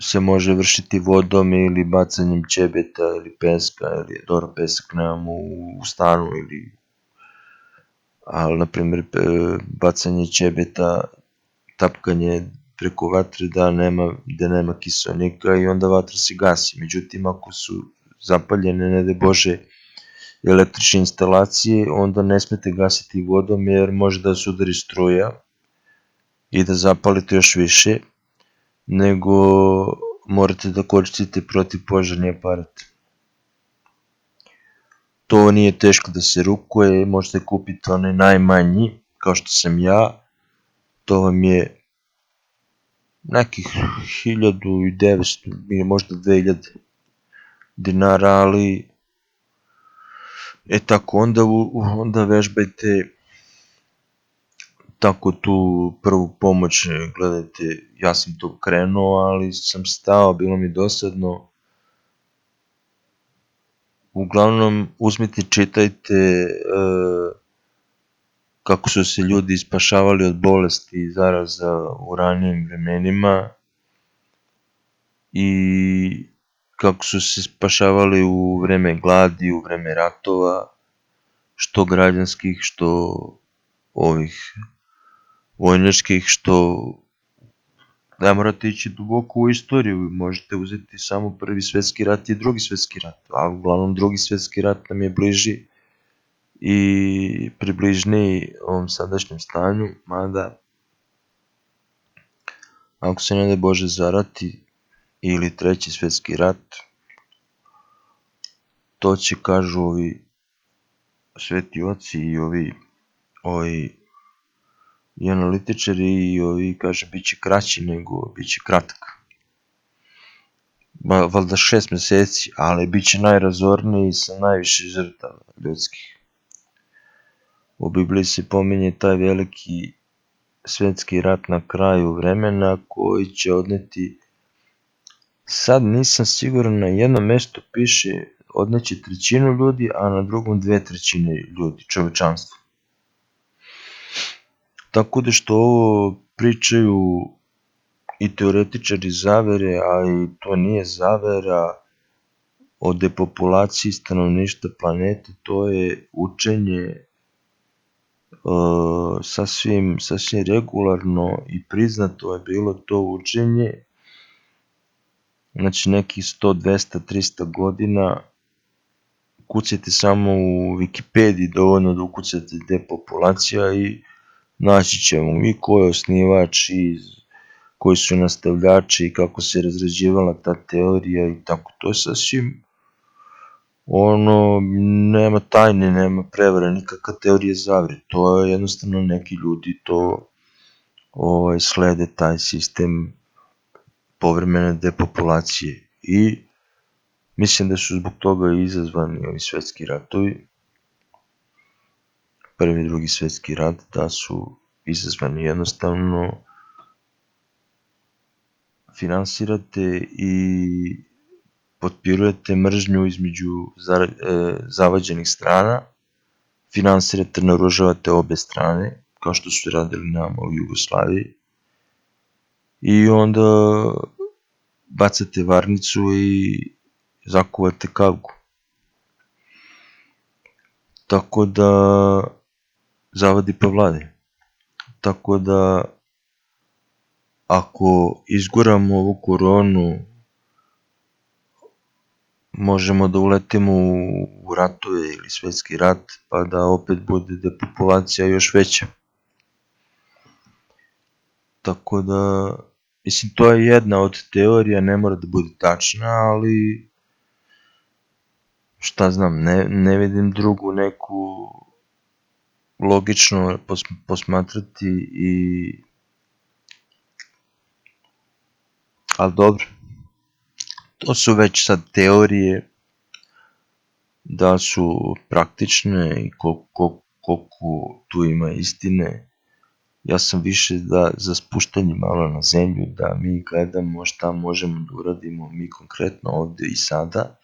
se može vršiti vodom ili bacanjem ćebeta ili peska, ili dobro, pesak nemamo u stanu, ali na primjer bacanje ćebeta, tapkanje preko vatre da nema kiseonika i onda vatra se gasi. Međutim, ako su zapaljene, ne daj Bože, električne instalacije, onda ne smete gasiti vodom jer može da se udari struja i da zapalite još više, nego morate da koristite protivpožarni aparat. To nije teško da se rukuje, možete kupiti onaj najmanji, kao što sam ja, to vam je nekih 1900 ili možda 2000 dinara, ali tako onda vežbajte tako tu prvu pomoć, gledajte, ja sam tu krenuo, ali sam stao, bilo mi dosadno. Uglavnom, uzmite, čitajte kako su se ljudi spašavali od bolesti i zaraza u ranijim vremenima i kako su se spašavali u vreme gladi, u vreme ratova, što građanskih, što ovih vojničkih, što ne morate ići duboko u istoriju, možete uzeti samo Prvi svjetski rat i Drugi svjetski rat, a uglavnom Drugi svjetski rat nam je bliži i približniji ovom sadašnjem stanju, mada ako se ne daj Bože zarati ili Treći svjetski rat, to će, kažu ovi sveti oci i ovi i analitičari i ovi, kaže, bit će kraći nego bit će kratak. Valjda 6 meseci, ali bit će najrazorniji sa najviše žrtava ljudskih. U Bibliji se pominje taj veliki svjetski rat na kraju vremena koji će odneti, sad nisam siguran, na jednom mjestu piše odneći 1/3 ljudi, a na drugom 2/3 ljudi, čovečanstvo. Tako da što ovo pričaju i teoretičari zavere, ali to nije zavera o depopulaciji stanovništva planete, to je učenje sasvim regularno i priznato je bilo to učenje, znači nekih 100, 200, 300 godina. Kucajte samo u Wikipediji, dovoljno da ukucate depopulacija i naći ćemo i ko je osnivač i koji su nastavljači i kako se razrađivala ta teorija i tako. To je sasvim nema tajne, nema prevare, nikakva teorija zavere. To je jednostavno neki ljudi to slede taj sistem povremene depopulacije i mislim da su zbog toga izazvani ovi svetski ratovi, prvi i drugi svetski rat, da su izazvani jednostavno finansirate i potpirujete mržnju između zavađenih strana, finansirate, naoružavate obe strane, kao što su radili nama u Jugoslaviji, i onda bacate varnicu i zakuvate kavgu. Tako da zavadi pa vladi. Tako da ako izguramo ovu koronu, možemo da uletimo u ratove ili svetski rat, pa da opet bude depopulacija još veća. Tako da, mislim, to je jedna od teorija, ne mora da bude tačna, ali šta znam, ne vidim drugu neku logično posmatrati ali dobro, to su već sad teorije, da su praktične i koliko tu ima istine. Ja sam više za spuštanje malo na zemlju, da mi gledamo šta možemo da uradimo mi konkretno ovde i sada,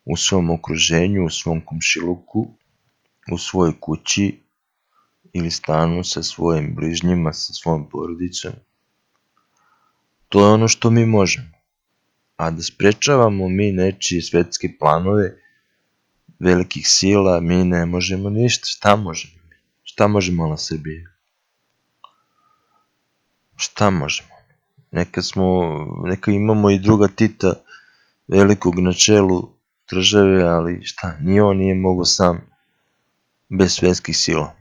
u svom okruženju, u svom komšiluku, u svojoj kući ili stanu sa svojim bližnjima, sa svojom porodicom. To je ono što mi možemo. A da sprečavamo mi nečije svetske planove velikih sila, mi ne možemo ništa. Šta možemo mi? Šta može mala Srbija? Šta možemo? Neka imamo i druga Tita velikog na čelu države, ali šta? Ni on nije mogao sam bez svetskih sila.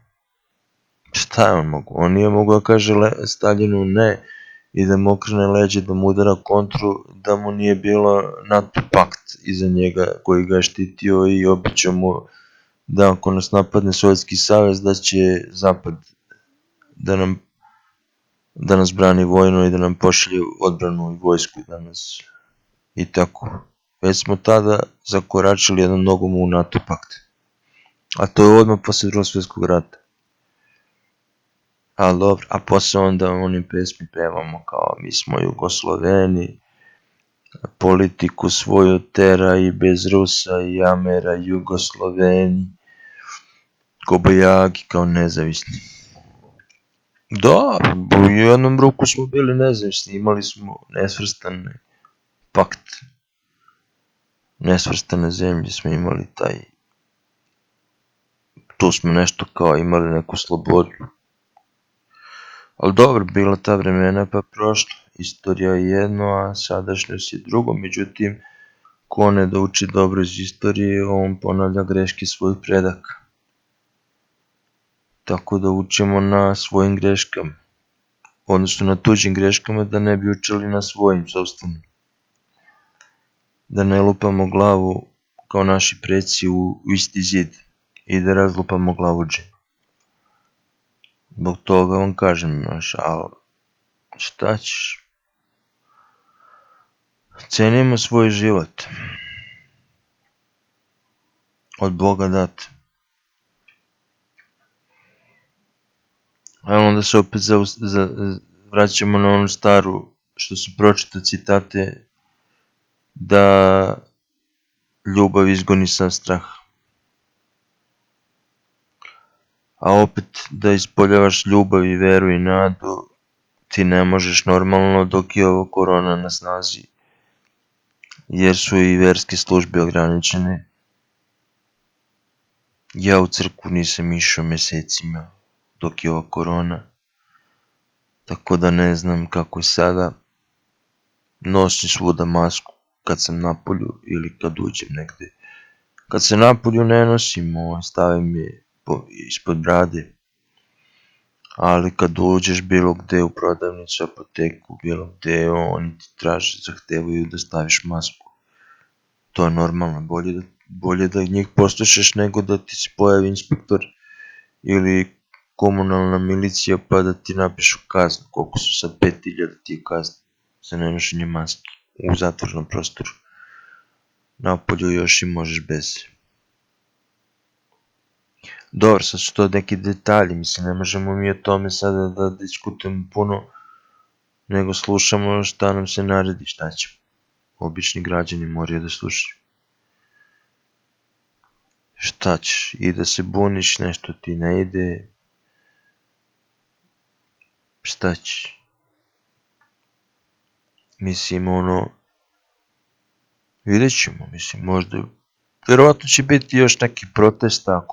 Šta je on mogao? On nije mogao da kaže Staljinu ne i da mu okrene leđe, da mu udara kontru, da mu nije bilo NATO pakt iza njega koji ga je štitio i obećao mu da ako nas napadne Sovjetski savez, da će Zapad da nas brani vojno i da nam pošalje odbranu i vojsku danas i tako. Već smo tada zakoračili jednom nogom u NATO pakt. A to je odmah posle Drugog svjetskog rata. Ali dobro, a posle onda onim pesmi pevamo kao mi smo Jugosloveni, politiku svoju tera i bez Rusa i Amera Jugosloveni, kobajagi kao nezavisni. Da, u jednom ruku smo bili nezavisni, imali smo nesvrstane pakt, nesvrstane zemlje smo imali tu smo nešto kao imali neku slobodu. Ali dobro, bila ta vremena pa prošlo, istorija je jedno, a sadašnjost je drugo, međutim, ko ne da uči dobro iz istorije, on ponavlja greške svojih predaka. Tako da učimo na svojim greškama, odnosno na tuđim greškama, da ne bi učili na svojim sopstvenim. Da ne lupamo glavu kao naši preci u isti zid i da razlupamo glavu džinu. Zbog toga vam kažem, ali šta ćeš? Cenimo svoj život. Od Boga dat. A onda se opet vraćamo na onu staru, što su pročitao citate, da ljubav izgoni sav strah. a opet da ispoljavaš ljubav i veru i nadu, ti ne možeš normalno dok je ovo korona na snazi, jer su i verske službe ograničene. Ja u crkvu nisam išao mesecima dok je ova korona, tako da ne znam kako je sada. Nosim svuda masku kad sam napolju ili kad uđem negde. Kad se napolju ne nosim, stavim je ispod brade, ali kad uđeš bilo gde u prodavnicu, apoteku, bilo gde, oni ti zahtevaju da staviš masku. To je normalno, bolje da njih poslušaš nego da ti se pojavi inspektor ili komunalna milicija pa da ti napišu kaznu. Koliko su sad 5000 ti je kazna za nenošenje maske u zatvornom prostoru. Napolju još i možeš bez. Dobro, sad su to neki detalji, mislim, ne možemo mi o tome sada da diskutujemo puno, nego slušamo šta nam se naredi, šta ćemo. Obični građani moraju da slušaju. Šta ćeš, i da se buniš, nešto ti ne ide, šta ćeš. Mislim, vidjet ćemo, mislim, možda, verovatno će biti još neki protesta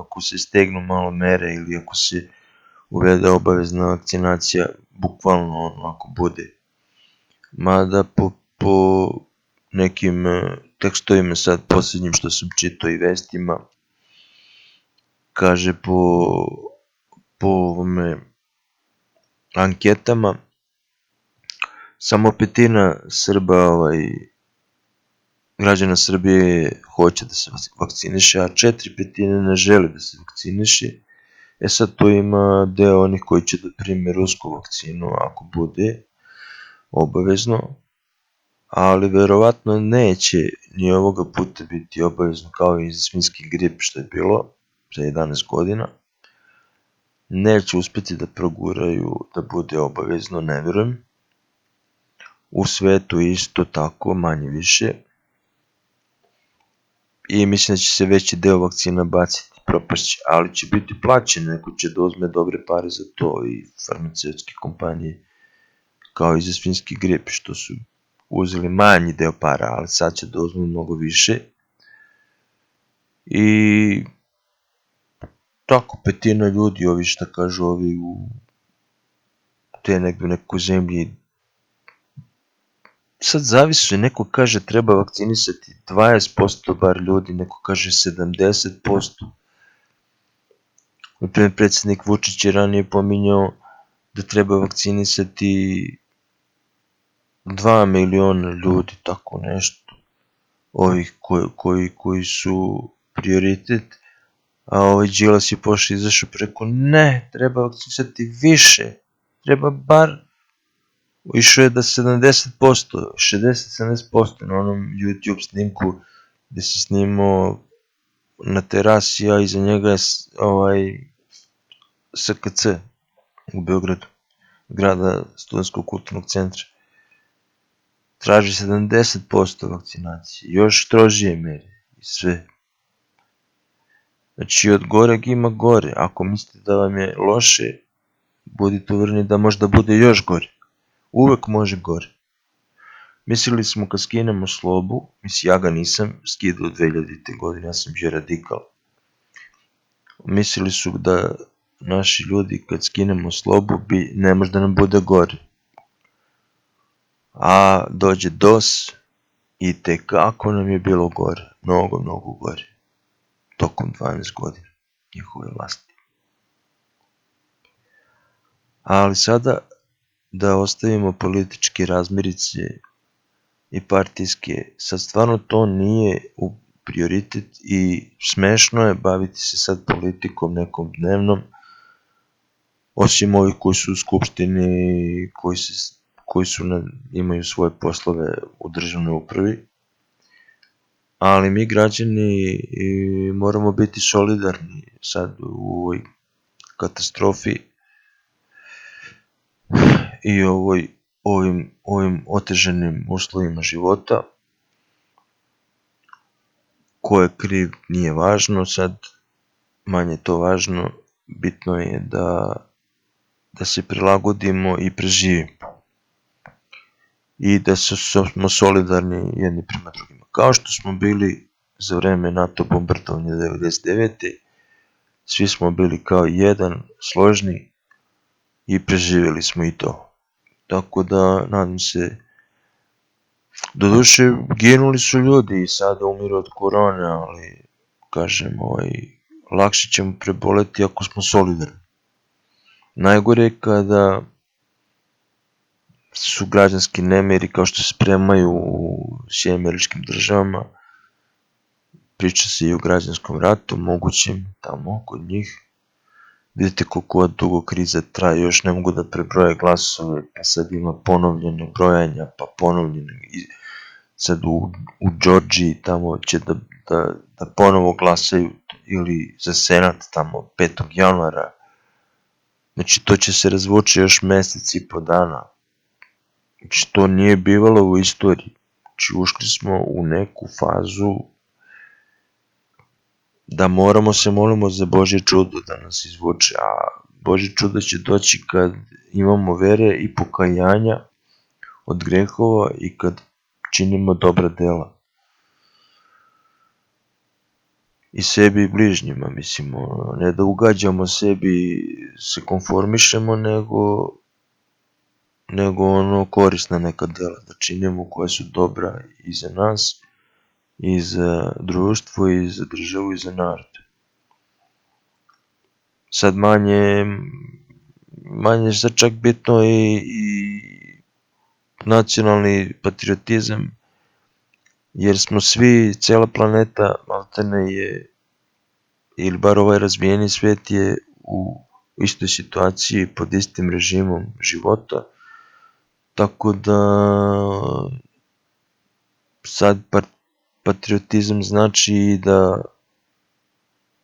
ako se stegnu malo mere ili ako se uvede obavezna vakcinacija, bukvalno ako bude. Mada po nekim tekstovima sad posljednjim što sam čitao i vestima, kaže po ovome anketama, samo petina građana Srbije hoće da se vakciniše, a 4/5 ne žele da se vakciniše. Sad tu ima deo onih koji će da prime rusku vakcinu ako bude obavezno, ali verovatno neće ni ovoga puta biti obavezno kao i za svinjski grip što je bilo za 11 godina. Neće uspjeti da proguraju da bude obavezno, ne verujem. U svetu isto tako, manje više. I mislim da će se veći deo vakcina baciti, propašće, ali će biti plaćen, neko će da uzme dobre pare za to i farmaceutske kompanije, kao i za svinjski grip, što su uzeli manji deo para, ali sad će da uzmu mnogo više. I tako, petina ljudi, ovi šta kažu, ovi u te nekoj zemlji, sad zavisi, neko kaže treba vakcinisati 20% bar ljudi, neko kaže 70%. Naprimer, predsjednik Vučić je ranije pominjao da treba vakcinisati 2 miliona ljudi, tako nešto, ovih koji su prioritet, a ovaj Đilas je pošao izašao preko, ne, treba vakcinisati više, treba bar, išao je da 70%, 60-70% na onom YouTube snimku gde se snimao na terasi, a iza njega je SKC u Beogradu, grada Studentskog kulturnog centra. Traži 70% vakcinacije, još strožije mere i sve. Znači od goreg ima gore, ako mislite da vam je loše, budite uvereni da možda bude još gore. Uvek može gore. Mislili smo kad skinemo slobu, mislim ja ga nisam skidao 2000. godine, ja sam bio radikal. Mislili su da naši ljudi kad skinemo slobu ne može da nam bude gore. A dođe DOS i tekako nam je bilo gore, mnogo gore, tokom 12 godina njihove vlasti. Ali sada da ostavimo političke razmirice i partijske, sad stvarno to nije u prioritet i smešno je baviti se sad politikom nekom dnevnom, osim ovih koji su u skupštini, koji imaju svoje poslove u državnoj upravi, ali mi građani moramo biti solidarni sad u ovoj katastrofi i ovim otežanim uslovima života. Ko je kriv nije važno, sad manje to važno, bitno je da se prilagodimo i preživimo. I da smo solidarni jedni prema drugima. Kao što smo bili za vreme NATO bombardovanja 99. Svi smo bili kao jedan, složni i preživjeli smo i to. Tako da, nadam se, doduše ginuli su ljudi i sada umiru od korone, ali kažem, lakše ćemo preboleti ako smo solidarni. Najgore je kada su građanski nemiri kao što se spremaju u SAD-u, priča se i o građanskom ratu, mogućim tamo kod njih. Vidite koliko dugo kriza traje, još ne mogu da prebroje glasove, pa sad ima ponovljeno brojanja, pa ponovljeno, sad u Georgiji tamo će da ponovo glasaju ili za senat tamo 5. januara. Znači to će se razvući još mesec i po dana. Znači to nije bivalo u istoriji. Znači ušli smo u neku fazu da moramo se molimo za Božje čudo da nas izvuče, a Božje čudo će doći kad imamo vere i pokajanja od grehova i kad činimo dobra dela. I sebi i bližnjima, mislimo, ne da ugađamo sebi, se konformišemo, nego korisna neka dela da činimo koja su dobra i za nas, i za društvo, i za državu, i za narod. Sad manje sad čak bitno i nacionalni patriotizam, jer smo svi, cijela planeta maltene je, ili bar ovaj razvijeni svijet je u istoj situaciji pod istim režimom života, tako da sad patriotizam znači i da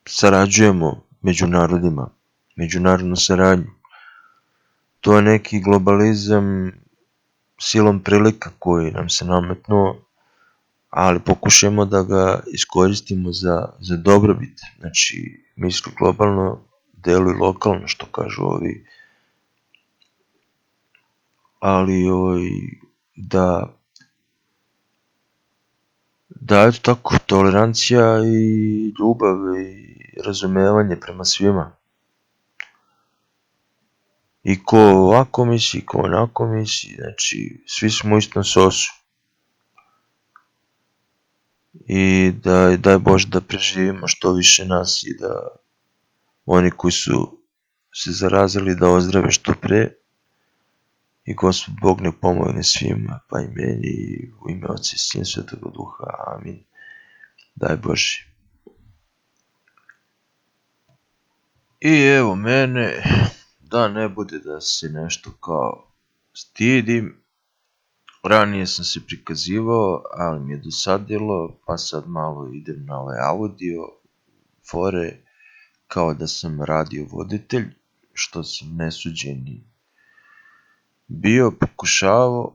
sarađujemo među narodima, međunarodnu saradnju. To je neki globalizam silom prilika koji nam se nametnuo, ali pokušajmo da ga iskoristimo za dobrobit. Znači, misli globalno, deluj lokalno, što kažu ovi. Ali da je tako tolerancija i ljubav i razumevanje prema svima. I ko ovako misli, ko onako misli, znači svi smo u istom sosu. I daj Bože da preživimo što više nas i da oni koji su se zarazili da ozdrave što pre. I Gospod Bog ne pomogne svima, pa i meni, i u ime Otca i Sina i Svetoga Duha. Amin. Daj Bože. I evo mene, da ne bude da se nešto kao stidim. Ranije sam se prikazivao, ali mi je dosadilo, pa sad malo idem na ovaj audio fore, kao da sam radio voditelj, što sam nesuđeni bio, pokušavao.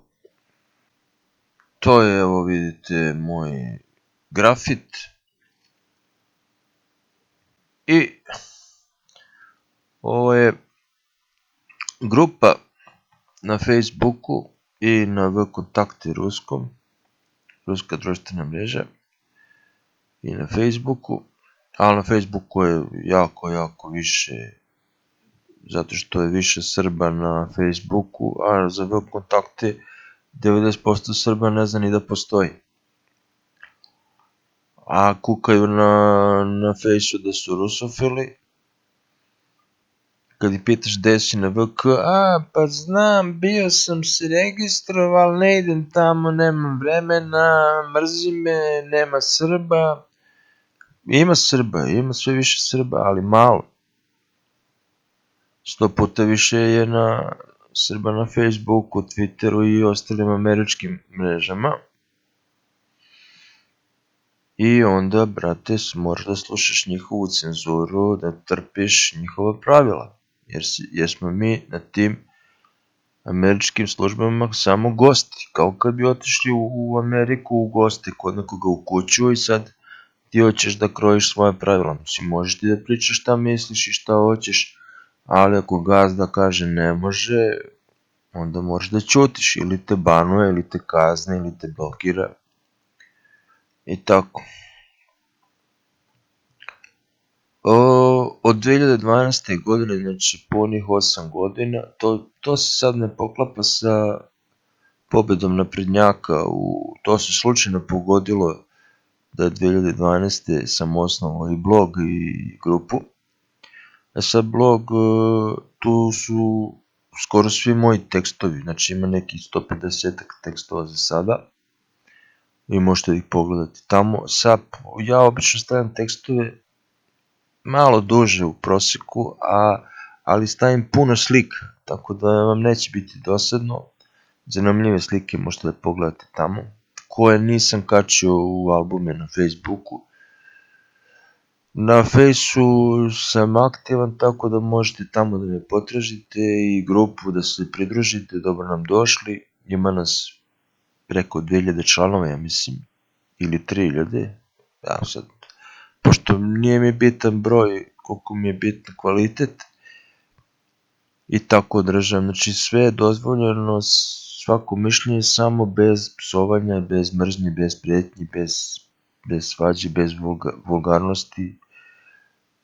To je, evo vidite, moj grafit. I ovo je grupa na Facebooku i na VKontakte ruskom, ruska društvena mreža, i na Facebooku, ali na Facebooku je jako više, zato što je više Srba na Facebooku, a za VKontakte 90% Srba ne zna ni da postoji. A kukaju na Fejsu da su rusofili. Kad ih pitaš gde si na VK, pa znam, bio sam se registrovao, ne idem tamo, nemam vremena, mrzi me, nema Srba. Ima Srba, ima sve više Srba, ali malo. 100 puta više je Srba na Facebooku, Twitteru i ostalim američkim mrežama. I onda, brate, moraš da slušaš njihovu cenzuru, da trpiš njihova pravila. Jer smo mi na tim američkim službama samo gosti. Kao kad bi otišli u Ameriku u goste kod nekoga u kuću i sad ti hoćeš da krojiš svoje pravila. Mislim, možeš ti da pričaš šta misliš i šta hoćeš, ali ako gazda kaže ne može, onda moraš da ćutiš, ili te banuje, ili te kazne, ili te blokira. I tako. Od 2012. godine, znači punih 8 godina, to se sad ne poklapa sa pobedom naprednjaka, to se slučajno pogodilo da je 2012. sam osnovao i blog i grupu. A sad blog, tu su skoro svi moji tekstovi, znači ima nekih 150 tekstova za sada. Vi možete ih pogledati tamo. Sad, ja obično stavim tekstove malo duže u prosjeku, ali stavim puno slika, tako da vam neće biti dosadno. Zanimljive slike možete da pogledate tamo, koje nisam kačio u albume na Facebooku. Na Fejsu sam aktivan, tako da možete tamo da me potražite i grupu da se pridružite, dobro nam došli. Ima nas preko 2000 članova, ja mislim, ili 3000. Ja sad, pošto nije mi bitan broj, koliko mi je bitan kvalitet, i tako održavam. Znači sve je dozvoljeno, svako mišljenje, samo bez psovanja, bez mržnje, bez prijetnji, bez svađe, bez vulgarnosti.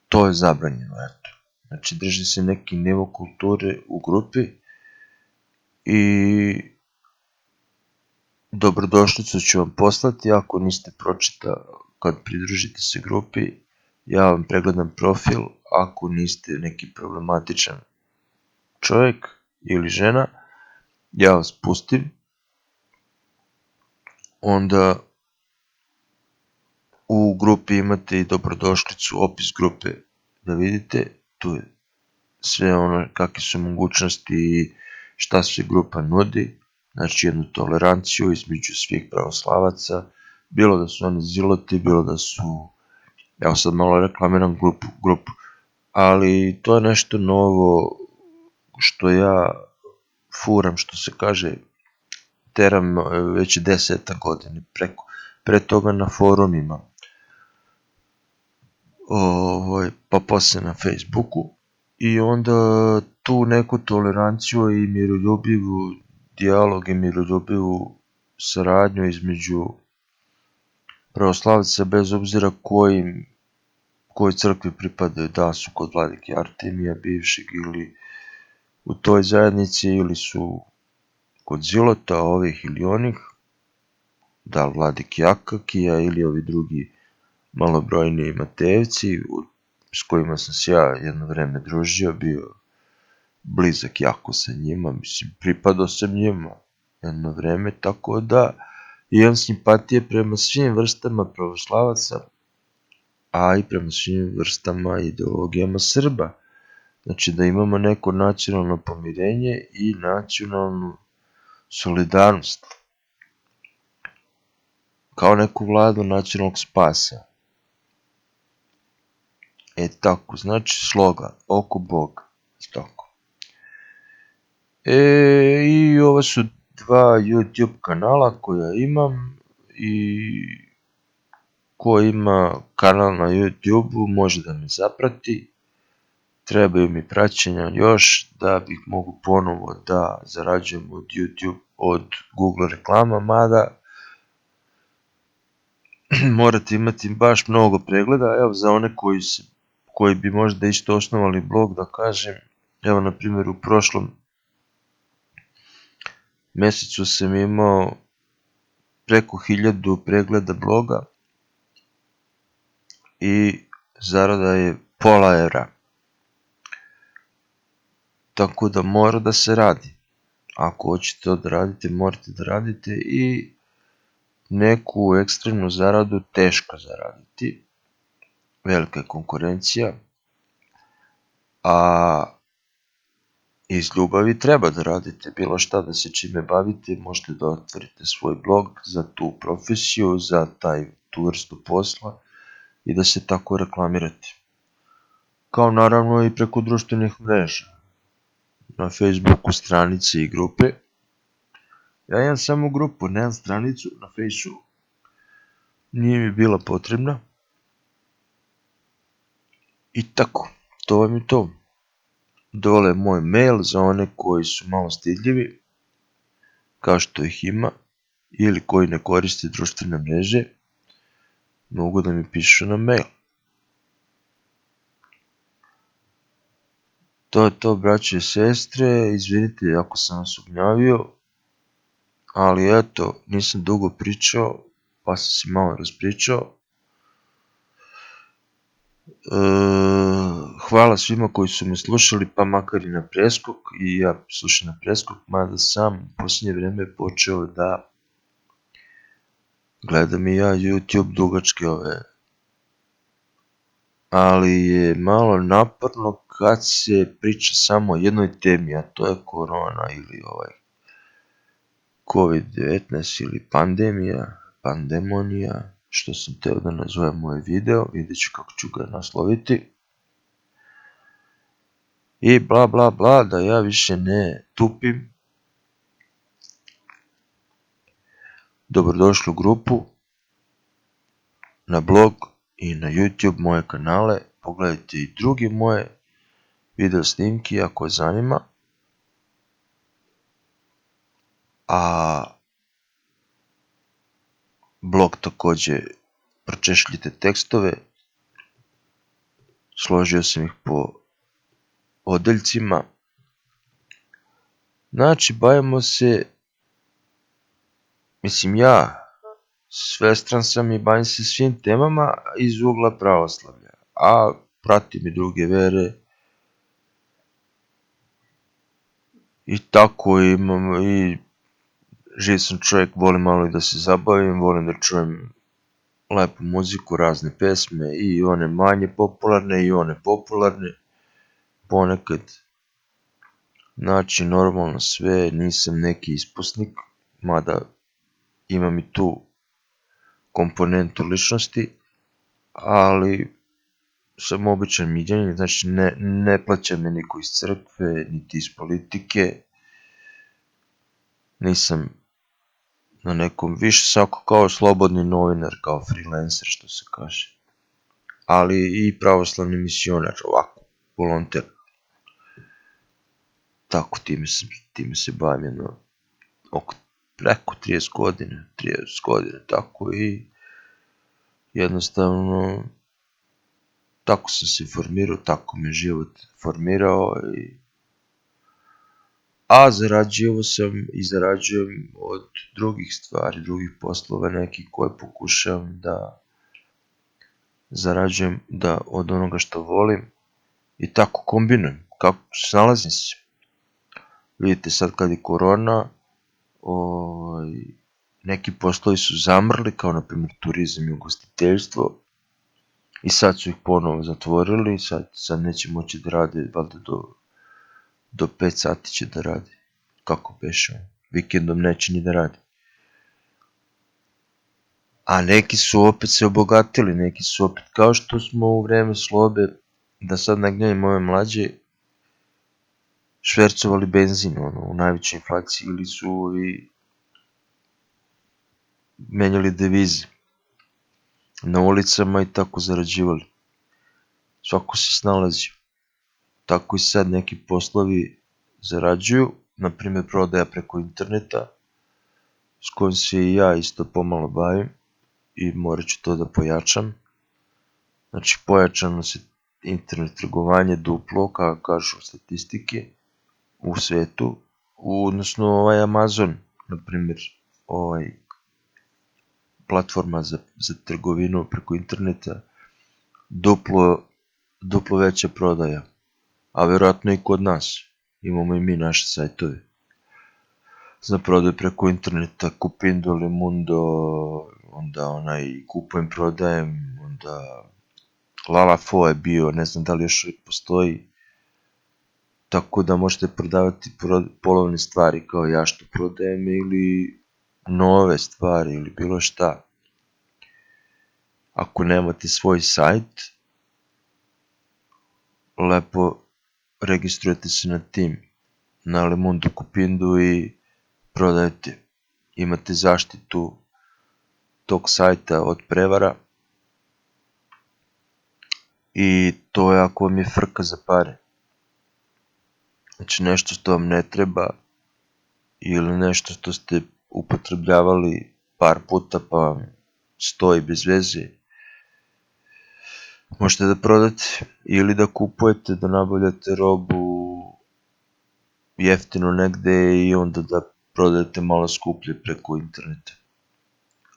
To je zabranjeno, eto. Znači drži se neki nivo kulture u grupi i dobrodošlicu ću vam poslati ako niste pročitali kad pridružite se grupi. Ja vam pregledam profil, ako niste neki problematičan čovjek ili žena, ja vas pustim, onda u grupi imate i dobrodošlicu, opis grupe da vidite, tu je sve ono kakve su mogućnosti i šta sve grupa nudi, znači jednu toleranciju između svih pravoslavaca, bilo da su oni ziloti, bilo da su, ja sad malo reklamiram grupu, ali to je nešto novo što ja furam, što se kaže, teram već 10 godine, pre toga na forumima, pa posle na Facebooku, i onda tu neku toleranciju i miroljubivu dijalog i miroljubivu saradnju između pravoslavaca, bez obzira kojoj crkvi pripadaju, da su kod vladike Artemija bivšeg ili u toj zajednici, ili su kod Zilota ovih ili onih, da li vladike Akakija ili ovi drugi malobrojniji Matejevci, s kojima sam se ja jedno vreme družio, bio blizak jako sa njima, mislim, pripadao sam njima jedno vreme, tako da imam simpatije prema svim vrstama pravoslavaca, a i prema svim vrstama ideologijama Srba. Znači da imamo neko nacionalno pomirenje i nacionalnu solidarnost, kao neku vladu nacionalnog spasa. Tako, znači sloga, oko Boga, tako. I ovo su dva YouTube kanala koja imam, i ko ima kanal na YouTube može da me zaprati. Trebaju mi praćenja još da bih mogu ponovo da zarađujem od YouTube, od Google reklama, mada morate imati baš mnogo pregleda. Evo, za one koji bi možda isto osnovali blog, da kažem, evo na primjer u prošlom mesecu sam imao preko 1000 pregleda bloga i zarada je pola evra. Tako da mora da se radi. Ako hoćete to da radite, morate da radite, i neku ekstremnu zaradu teško zaraditi. Velika je konkurencija, a iz ljubavi treba da radite bilo šta, da se čime bavite, možete da otvorite svoj blog za tu profesiju, za tu vrstu posla, i da se tako reklamirate. Kao naravno i preko društvenih mreža, na Facebooku stranice i grupe. Ja imam samo grupu, nemam stranicu na Facebooku. Nije mi bila potrebna, I tako, to vam je to. Dole je moj mail za one koji su malo stidljivi, kao što ih ima, ili koji ne koriste društvene mreže, mogu da mi pišu na mail. To je to, braće i sestre, izvinite ako sam vas ugnjavio, ali eto, nisam dugo pričao, pa sam se malo raspričao. Hvala svima koji su me slušali, pa makar i na preskok, i ja slušam na preskok, mada sam u posljednje vreme počeo da gledam i ja YouTube dugačke ove, ali je malo naporno kad se priča samo o jednoj temi, a to je korona ili COVID-19 ili pandemonija, što sam teo da nazovem moj video, vidjet ću kako ću ga nasloviti. I bla bla bla, da ja više ne tupim. Dobrodošli u grupu, na blog i na YouTube moje kanale. Pogledajte i drugi moje video snimki ako vas zanima. A blog također pročešljite tekstove. Složio sam ih po odeljcima. Znači, bavimo se, ja svestran sam i bavim se svim temama iz ugla pravoslavlja, a pratim i druge vere i tako imam i živ sam čovjek, volim malo i da se zabavim, volim da čujem lepu muziku, razne pesme, i one manje popularne i one popularne ponekad. Znači, normalno sve, nisam neki ispusnik, mada imam i tu komponentu ličnosti, ali sam običan miljanin, znači ne plaća me niko iz crkve, niti iz politike, nisam na nekom više, svako kao slobodni novinar, kao freelancer što se kaže, ali i pravoslavni misionar, ovako, volonter. Tako, time se bavim oko preko 30 godina, tako, i jednostavno tako sam se formirao, tako me život formirao, a zarađivo sam i zarađujem od drugih stvari, drugih poslova nekih koje pokušavam da zarađujem od onoga što volim i tako kombinujem, kako snalazim se. Vidite sad kad je korona, neki poslovi su zamrli, kao na primjer turizam i ugostiteljstvo, i sad su ih ponovo zatvorili, sad neće moći da rade, valjda do 5 sati će da radi. Kako beše, vikendom neće ni da radi. A neki su opet se obogatili, neki su opet, kao što smo u vreme slobe, da sad nagnjavim ove mlađe, švercovali benzin u najvećoj inflaciji, ili su i menjali devize na ulicama i tako zarađivali. Svako se snalazi. Tako i sad neki poslovi zarađuju, na primjer prodaja preko interneta, s kojim se i ja isto pomalo bavim i morat ću to da pojačam. Znači, pojačano se internet trgovanje duplo, kako kažu statistike, u svetu, odnosno Amazon, na primjer, platforma za trgovinu preko interneta, duplo veća prodaja, a vjerojatno i kod nas, imamo i mi naše sajtove za prodaju preko interneta, Kupindo, Limundo, onda kupujem, prodajem, onda Lalafo je bio, ne znam da li još uvijek postoji, tako da možete prodavati polovne stvari kao ja što prodajem, ili nove stvari, ili bilo šta. Ako nemate svoj sajt, lepo registrujete se na tim, na Limundo, Kupindu, i prodajete. Imate zaštitu tog sajta od prevara i to je ako vam je frka za pare. Znači nešto što vam ne treba ili nešto što ste upotrebljavali par puta pa vam stoji bez veze, možete da prodate ili da kupujete, da nabavljate robu jeftino negde i onda da prodajete malo skuplje preko interneta.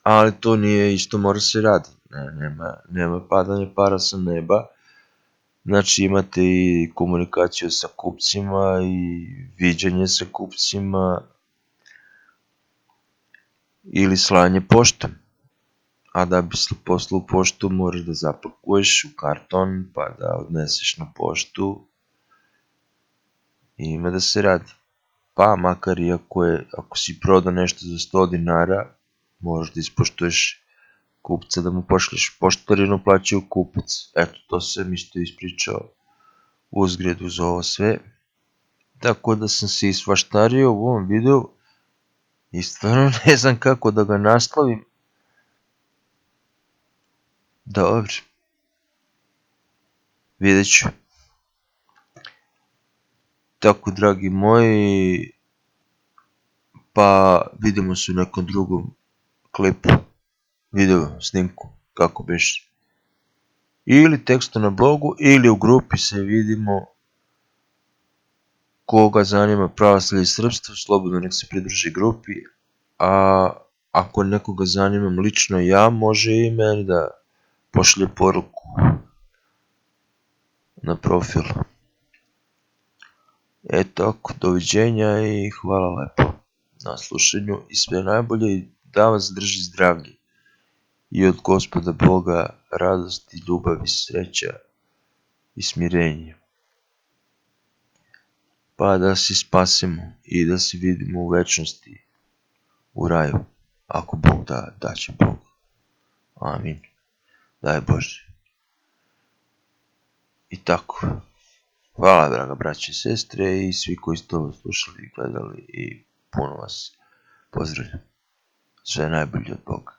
Ali to nije isto, mora se radi. Nema padanja para sa neba. Znači imate i komunikaciju sa kupcima i viđanje sa kupcima ili slanje poštom. A da bi poslao poštu moraš da zapakuješ u karton pa da odneseš na poštu i ima da se radi. Pa makar i ako si prodao nešto za 100 dinara, možeš da ispoštuješ kupca da mu pošlješ poštarinu, plaćaju kupac. Eto, to sam isto ispričao uzgred uz ovo sve. Tako da sam se isvaštario u ovom videu i stvarno ne znam kako da ga naslovim. Dobro. Vidjet ću. Tako, dragi moji, pa vidimo se u nekom drugom klipu, video, snimku, kako biš. Ili tekstu na blogu, ili u grupi se vidimo. Koga zanima pravoslavlje i srpstvo, slobodno nek se pridruži grupi, a ako nekoga zanimam lično ja, može i meni da pošalje poruku na profil. Eto, doviđenja i hvala lepo na slušanju i sve najbolje i da vas drži zdravlje i od Gospoda Boga radost i ljubav i sreća i smirenje. Pa da se spasimo i da se vidimo u večnosti u raju, ako Bog da će Bog. Amin. Daj Bože. I tako. Hvala, draga braće i sestre i svi koji ste ovo slušali i gledali i puno vas pozdravljam. Sve najbolje od Boga.